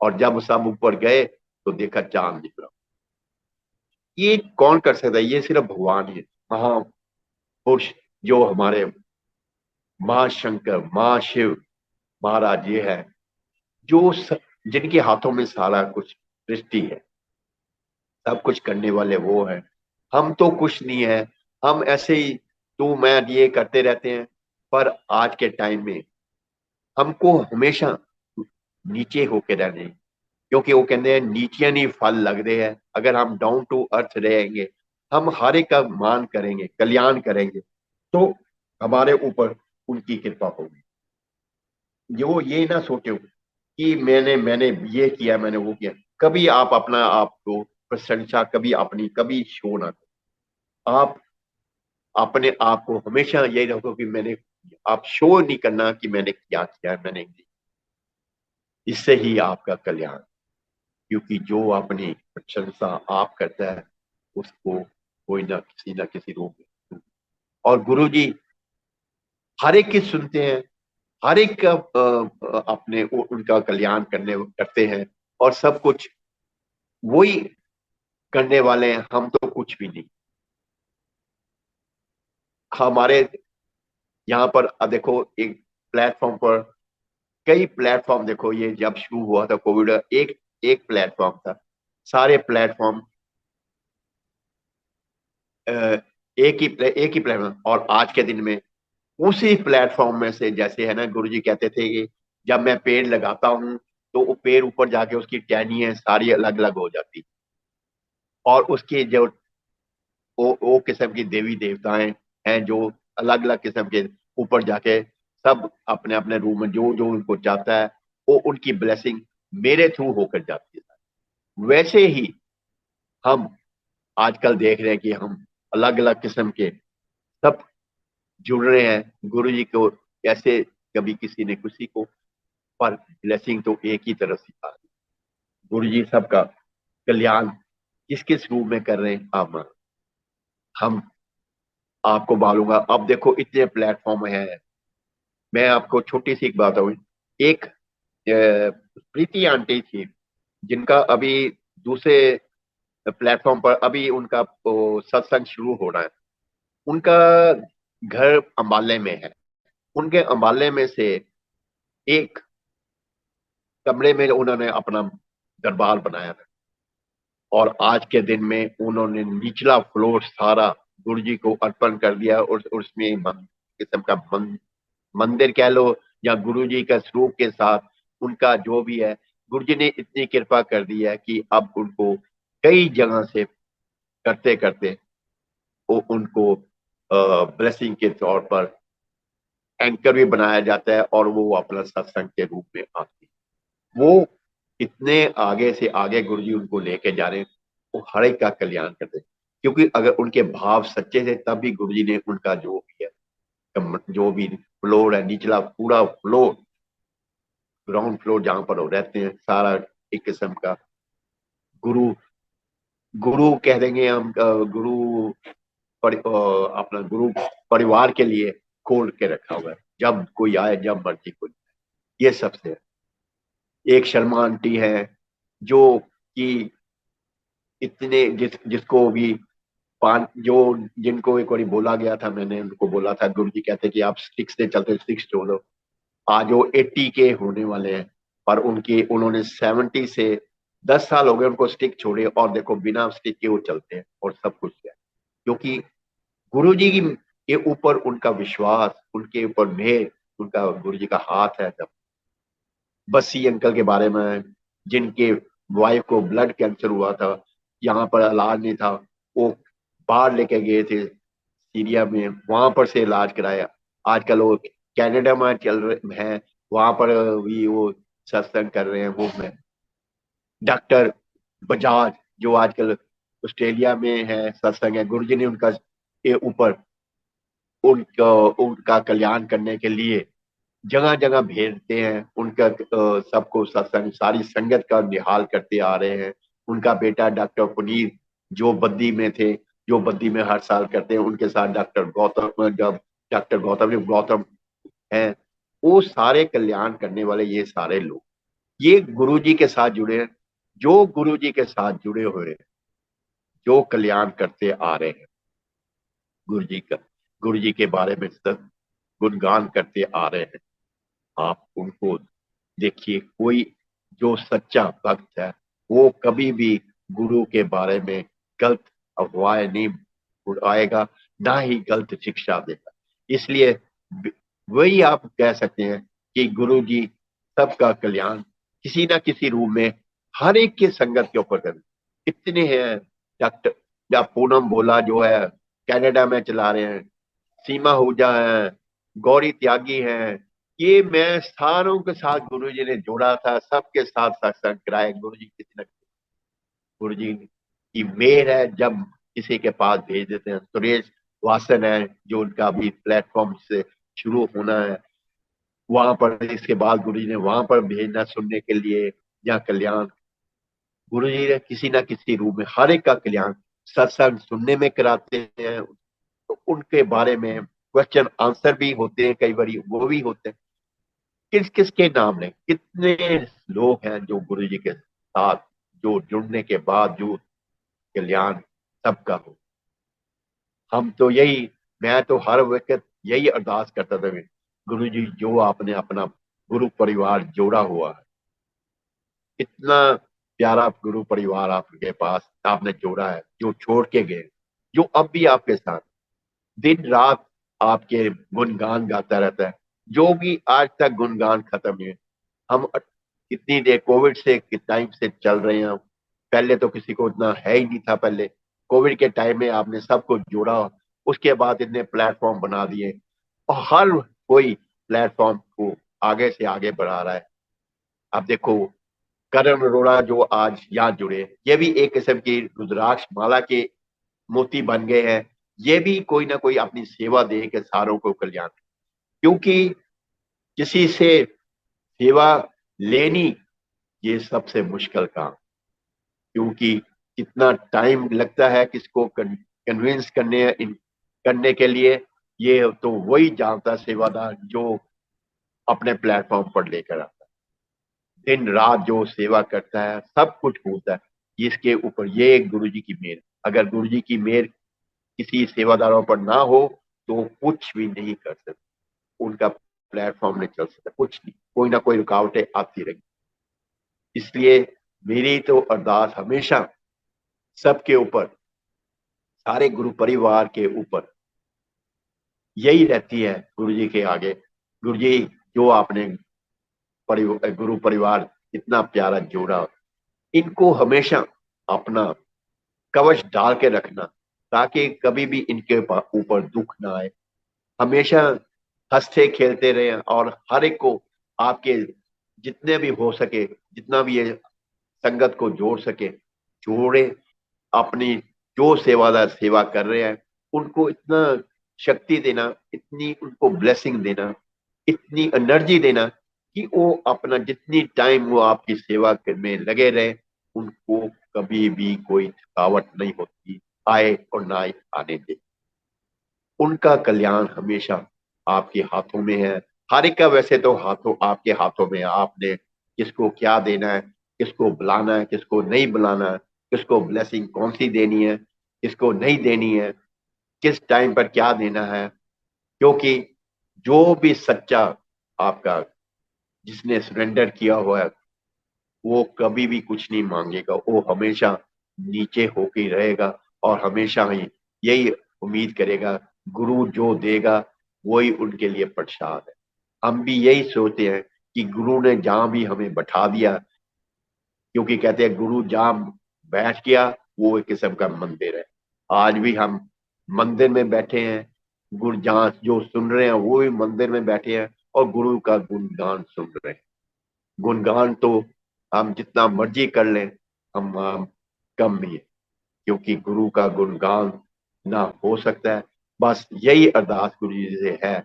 और जब सब ऊपर गए तो देखा चांद निकला। ये कौन कर सकता है? ये सिर्फ भगवान ही है, महापुरुष, जो हमारे महाशंकर, महाशिव महाराज ये है, जो जिनके हाथों में सारा कुछ सृष्टि है, सब कुछ करने वाले वो है। हम तो कुछ नहीं है, हम ऐसे ही तू मैं ये करते रहते हैं। पर आज के टाइम में हमको हमेशा नीचे होके रहने, क्योंकि वो कहते हैं नीचे नहीं फल लगते हैं। अगर हम डाउन टू अर्थ रहेंगे, हम हर एक का मान करेंगे, कल्याण करेंगे, तो हमारे ऊपर उनकी कृपा होगी। जो ये ना सोचो कि मैंने ये किया, मैंने वो किया। कभी आप अपना आपको प्रशंसा, कभी अपनी कभी शो ना करो। आप अपने आप को हमेशा यही रखो कि मैंने, आप शो नहीं करना कि मैंने क्या किया, मैंने नहीं। इससे ही आपका कल्याण, क्योंकि जो अपनी प्रशंसा आप करता है उसको कोई ना किसी रूप में, और गुरु जी हर एक की सुनते हैं, हर एक का अपने उनका कल्याण करते हैं, और सब कुछ वही करने वाले हैं। हम तो कुछ भी नहीं। हमारे यहाँ पर देखो, एक प्लेटफॉर्म पर, कई प्लेटफॉर्म देखो, ये जब शुरू हुआ था कोविड, एक एक प्लेटफॉर्म था। सारे प्लेटफॉर्म एक ही प्लेटफॉर्म, और आज के दिन में उसी प्लेटफॉर्म में से, जैसे है ना, गुरुजी कहते थे कि जब मैं पेड़ लगाता हूँ तो वो पेड़ ऊपर जाके उसकी टहनियां सारी अलग अलग हो जाती, और उसकी जो वो किस्म की देवी देवताएं हैं, जो अलग अलग किस्म के ऊपर जाके सब अपने अपने रूम में जो जो उनको चाहता है, वो उनकी ब्लेसिंग मेरे थ्रू होकर जाती है। वैसे ही हम आजकल देख रहे हैं कि हम अलग अलग किस्म के सब जुड़ रहे हैं गुरु जी को। कैसे? कभी किसी ने किसी को, पर ब्लेसिंग तो एक ही तरफ से आ रही। गुरु जी सबका कल्याण किस किस रूप में कर रहे हैं, हम आपको मालूंगा। अब देखो इतने प्लेटफॉर्म हैं। मैं आपको छोटी सी एक बात बताऊं। एक प्रीति आंटी थी, जिनका अभी दूसरे प्लेटफॉर्म पर अभी उनका सत्संग शुरू हो रहा है। उनका घर अंबाले में है। उनके अंबाले में से एक कमरे में उन्होंने अपना दरबार बनाया था, और आज के दिन में उन्होंने निचला फ्लोर सारा गुरु जी को अर्पण कर दिया, और उसमें किस्म का मंदिर कह लो, या गुरु जी का स्वरूप के साथ उनका जो भी है। गुरु जी ने इतनी कृपा कर दी है कि अब उनको कई जगह से करते करते वो उनको ब्लेसिंग के तौर पर एंकर भी बनाया जाता है, और वो अपना सत्संग के रूप में आती है। वो इतने आगे से आगे गुरु जी उनको लेके जा रहे हैं। वो हर एक का कल्याण करते हैं, क्योंकि अगर उनके भाव सच्चे थे तब भी गुरु जी ने उनका जो भी है, जो भी फ्लोर है, निचला पूरा फ्लोर, ग्राउंड फ्लोर जहां पर वो रहते हैं, सारा एक किस्म का गुरु गुरु कह देंगे हम, गुरु अपना गुरु परिवार के लिए खोल के रखा हुआ है। जब कोई आए, जब मर्जी कोई, ये सबसे है। एक शर्मा आंटी है, जो कि इतने जिसको भी पान जो जिनको एक बार बोला गया था, मैंने उनको बोला था, गुरु जी कहते कि आप स्टिक्स से चलते, स्टिक्स छोड़ो। आज वो 80 के होने वाले हैं, पर उन्होंने 70 से 10 साल हो गए उनको स्टिक छोड़े, और देखो बिना स्टिक के वो चलते हैं और सब कुछ है। क्योंकि गुरु जी की के ऊपर उनका विश्वास, उनके ऊपर मेहर, उनका गुरु जी का हाथ है। जब बस्सी अंकल के बारे में, जिनके वाइफ को ब्लड कैंसर हुआ था, यहाँ पर इलाज नहीं था, वो बाहर लेके गए थे, सीरिया में, वहां पर से इलाज कराया। आजकल वो कनाडा में चल रहे हैं, वहां पर भी वो सत्संग कर रहे हैं। वो मैं डॉक्टर बजाज जो आजकल ऑस्ट्रेलिया में है, सत्संग है, गुरु जी ने उनका के ऊपर उनका उनका कल्याण करने के लिए जगह जगह भेजते हैं। उनका सबको सत्संग, सारी संगत का निहाल करते आ रहे हैं। उनका बेटा डॉक्टर पुनीत जो बद्दी में थे, जो बद्दी में हर साल करते हैं, उनके साथ डॉक्टर गौतम, जब डॉक्टर गौतम जो गौतम हैं, वो सारे कल्याण करने वाले ये सारे लोग ये गुरु जी के साथ जुड़े हैं। जो गुरु जी के साथ जुड़े हुए हैं, जो कल्याण करते आ रहे हैं, गुरु जी का, गुरु जी के बारे में सब गुणगान करते आ रहे हैं। आप उनको देखिए, कोई जो सच्चा भक्त है वो कभी भी गुरु के बारे में गलत अफवाहें नहीं उड़ाएगा, ना ही गलत शिक्षा देगा। इसलिए वही आप कह सकते हैं कि गुरु जी सबका कल्याण किसी ना किसी रूप में हर एक के संगत के ऊपर करें। इतने हैं डॉक्टर, या पूनम बोला जो है कनाडा में चला रहे हैं, सीमा हुजा है, गौरी त्यागी हैं, ये मैं सारों के साथ गुरु जी ने जोड़ा था, सबके साथ सत्संग कराए। गुरु जी किसी न, गुरु जी की मेहर है, जब किसी के पास भेज देते हैं। सुरेश वासन है जो उनका भी प्लेटफॉर्म से शुरू होना है, वहां पर इसके बाद गुरु जी ने वहां पर भेजना सुनने के लिए, या कल्याण गुरु जी ने किसी ना किसी रूप में हर एक का कल्याण सत्संग सुनने में कराते हैं। तो उनके बारे में क्वेश्चन आंसर भी होते हैं, कई बार वो भी होते हैं। किस किस के नाम लें, कितने लोग हैं जो गुरु जी के साथ जो जुड़ने के बाद जो कल्याण सबका हो। हम तो यही, मैं तो हर वक्त यही अरदास करता था, गुरु जी जो आपने अपना गुरु परिवार जोड़ा हुआ है, इतना प्यारा गुरु परिवार आपके पास आपने जोड़ा है, जो छोड़ के गए, जो अब भी आपके साथ दिन रात आपके गुणगान गाता रहता है, जो भी आज तक गुणगान खत्म है। हम कितनी देर कोविड से टाइम से चल रहे हैं, पहले तो किसी को इतना है ही नहीं था। पहले कोविड के टाइम में आपने सबको जोड़ा, उसके बाद इतने प्लेटफॉर्म बना दिए, और हर कोई प्लेटफॉर्म को आगे से आगे बढ़ा रहा है। अब देखो करण अरोड़ा जो आज यहाँ जुड़े, ये भी एक किस्म की रुद्राक्ष माला के मोती बन गए हैं। ये भी कोई ना कोई अपनी सेवा दे के सारों को कल्याण, क्योंकि किसी से सेवा लेनी ये सबसे मुश्किल काम, क्योंकि कितना टाइम लगता है किसको कन्विंस करने के लिए, ये तो वही जानता सेवादार जो अपने प्लेटफॉर्म पर लेकर आता है, दिन रात जो सेवा करता है, सब कुछ होता है इसके ऊपर। ये एक गुरु जी की मेहर, अगर गुरु जी की मेहर किसी सेवादारों पर ना हो तो कुछ भी नहीं कर सकते, उनका प्लेटफॉर्म नहीं चल सकता, कुछ नहीं, कोई ना कोई रुकावटें आती रही। इसलिए मेरी तो अरदास हमेशा सबके ऊपर, सारे गुरु परिवार के ऊपर यही रहती है, गुरु जी के आगे, गुरु जी जो आपने गुरु परिवार इतना प्यारा जोड़ा, इनको हमेशा अपना कवच डाल के रखना, ताकि कभी भी इनके ऊपर दुख ना आए। हमेशा हंसते खेलते रहे, और हर एक को आपके जितने भी हो सके, जितना भी ये संगत को जोड़ सके जोड़े। अपनी जो सेवादार सेवा कर रहे हैं उनको इतना शक्ति देना, इतनी उनको ब्लेसिंग देना, इतनी एनर्जी देना कि वो अपना जितनी टाइम वो आपकी सेवा में लगे रहे, उनको कभी भी कोई थकावट नहीं होती, आए और ना आने दे। उनका कल्याण हमेशा आपके हाथों में है। हर एक का वैसे तो हाथों, आपके हाथों में है। आपने किसको क्या देना है, किसको बुलाना है, किसको नहीं बुलाना है, किसको ब्लेसिंग कौन सी देनी है, किसको नहीं देनी है, किस टाइम पर क्या देना है। क्योंकि जो भी सच्चा आपका, जिसने सरेंडर किया हुआ है, वो कभी भी कुछ नहीं मांगेगा, वो हमेशा नीचे होके ही रहेगा, और हमेशा ही यही उम्मीद करेगा गुरु जो देगा वही उनके लिए प्रसाद है। हम भी यही सोचते हैं कि गुरु ने जहां भी हमें बैठा दिया, क्योंकि कहते हैं गुरु जहां बैठ गया वो एक किस्म का मंदिर है। आज भी हम मंदिर में बैठे हैं, गुरु जहाँ जो सुन रहे हैं वो भी मंदिर में बैठे हैं और गुरु का गुणगान सुन रहे हैं। गुणगान तो हम जितना मर्जी कर लें, हम कम ही है, क्योंकि गुरु का गुणगान ना हो सकता है। बस यही अरदास गुरु जी से है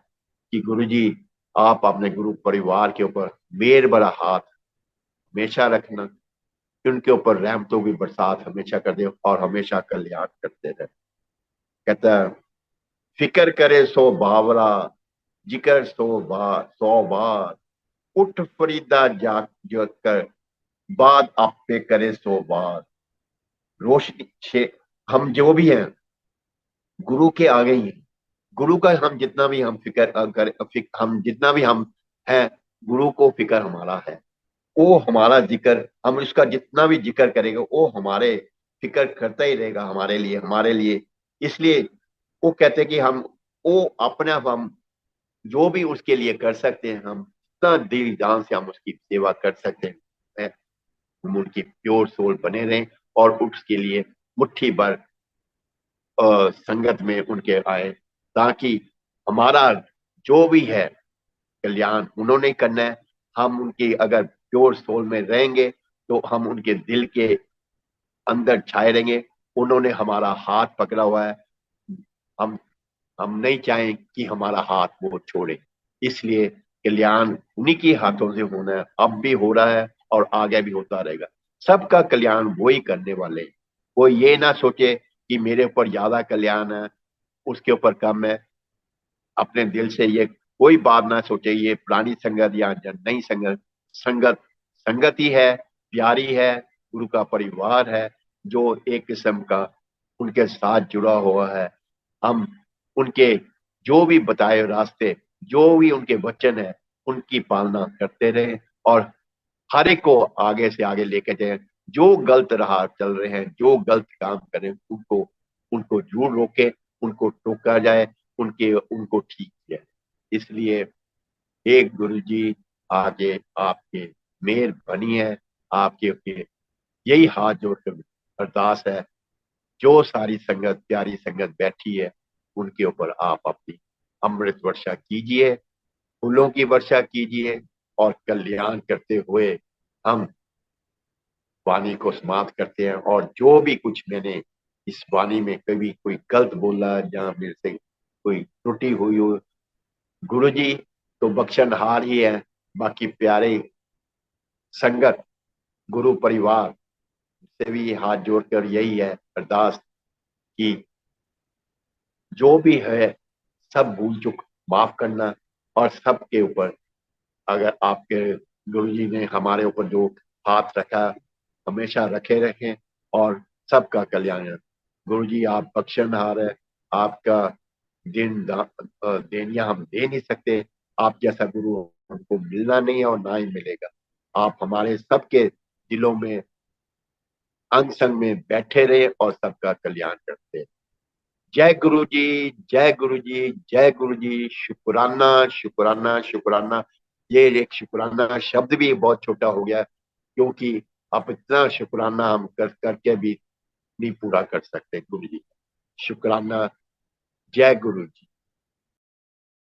कि गुरु जी आप अपने गुरु परिवार के ऊपर मेर बड़ा हाथ हमेशा रखना, कि उनके ऊपर रहमतों की बरसात हमेशा कर दे और हमेशा कल्याण करते रहे। कहता है, फिक्र करे सो बावरा, जिक्र सौ बार, उठ फरीदा जाग जो कर, बाद आप पे करे सो बार। रोशनी से हम जो भी हैं गुरु के आगे ही हैं। गुरु का हम जितना भी हम हम जितना भी हम हैं, गुरु को फिक्र हमारा है। वो हमारा जिक्र, हम उसका जितना भी जिक्र करेंगे वो हमारे फिक्र करता ही रहेगा हमारे लिए। इसलिए वो कहते हैं कि हम वो अपने आप हम जो भी उसके लिए कर सकते हैं, हम जितना दिल जान से हम उसकी सेवा कर सकते हैं, हम उनकी प्योर सोल बने रहें और उसके लिए मुट्ठी भर संगत में उनके आए, ताकि हमारा जो भी है कल्याण उन्होंने करना है। हम उनकी अगर प्योर सोल में रहेंगे तो हम उनके दिल के अंदर छाए रहेंगे। उन्होंने हमारा हाथ पकड़ा हुआ है, हम हम नहीं चाहें कि हमारा हाथ वो छोड़े। इसलिए कल्याण उन्हीं के हाथों से होना है, अब भी हो रहा है और आगे भी होता रहेगा। सबका कल्याण वो ही करने वाले हैं। वो ये ना सोचे कि मेरे ऊपर ज्यादा कल्याण है, उसके ऊपर कम है। अपने दिल से ये कोई बात ना सोचे ये पुरानी संगत या नई संगत। संगत संगत ही है, प्यारी है, गुरु का परिवार है, जो एक किस्म का उनके साथ जुड़ा हुआ है। हम उनके जो भी बताए रास्ते, जो भी उनके वचन है, उनकी पालना करते रहे और हर एक को आगे से आगे लेके जाए। जो गलत राह चल रहे हैं, जो गलत काम कर रहे हैं, उनको उनको जरूर रोके, उनको टोका जाए, उनके उनको ठीक किया जाए। इसलिए एक गुरु जी आगे आपके मेहर बनी है, आपके के यही हाथ जोड़कर अरदास है। जो सारी संगत प्यारी संगत बैठी है उनके ऊपर आप अपनी अमृत वर्षा कीजिए, फूलों की वर्षा कीजिए और कल्याण करते हुए हम वाणी को समाप्त करते हैं। और जो भी कुछ मैंने इस वाणी में कभी कोई गलत बोला या मेरे से कोई त्रुटि हुई हो, गुरु जी तो बख्शनहार ही है। बाकी प्यारे संगत गुरु परिवार से भी हाथ जोड़कर यही है अरदास कि जो भी है सब भूल चुक माफ करना, और सबके ऊपर अगर आपके गुरु जी ने हमारे ऊपर जो हाथ रखा हमेशा रखे रखें और सबका कल्याण है। गुरु जी आप बख्शनहार है, आपका देनिया हम दे नहीं सकते। आप जैसा गुरु हमको मिलना नहीं है और ना ही मिलेगा। आप हमारे सबके दिलों में अंग संग में बैठे रहे और सबका कल्याण करते रहे। जय गुरु जी, जय गुरु जी, जय गुरु जी। शुक्राना शुक्राना शुक्राना। ये एक शुक्राना शब्द भी बहुत छोटा हो गया, क्योंकि आप इतना शुक्राना हम करके भी नहीं पूरा कर सकते गुरु जी। शुक्राना। जय गुरु जी।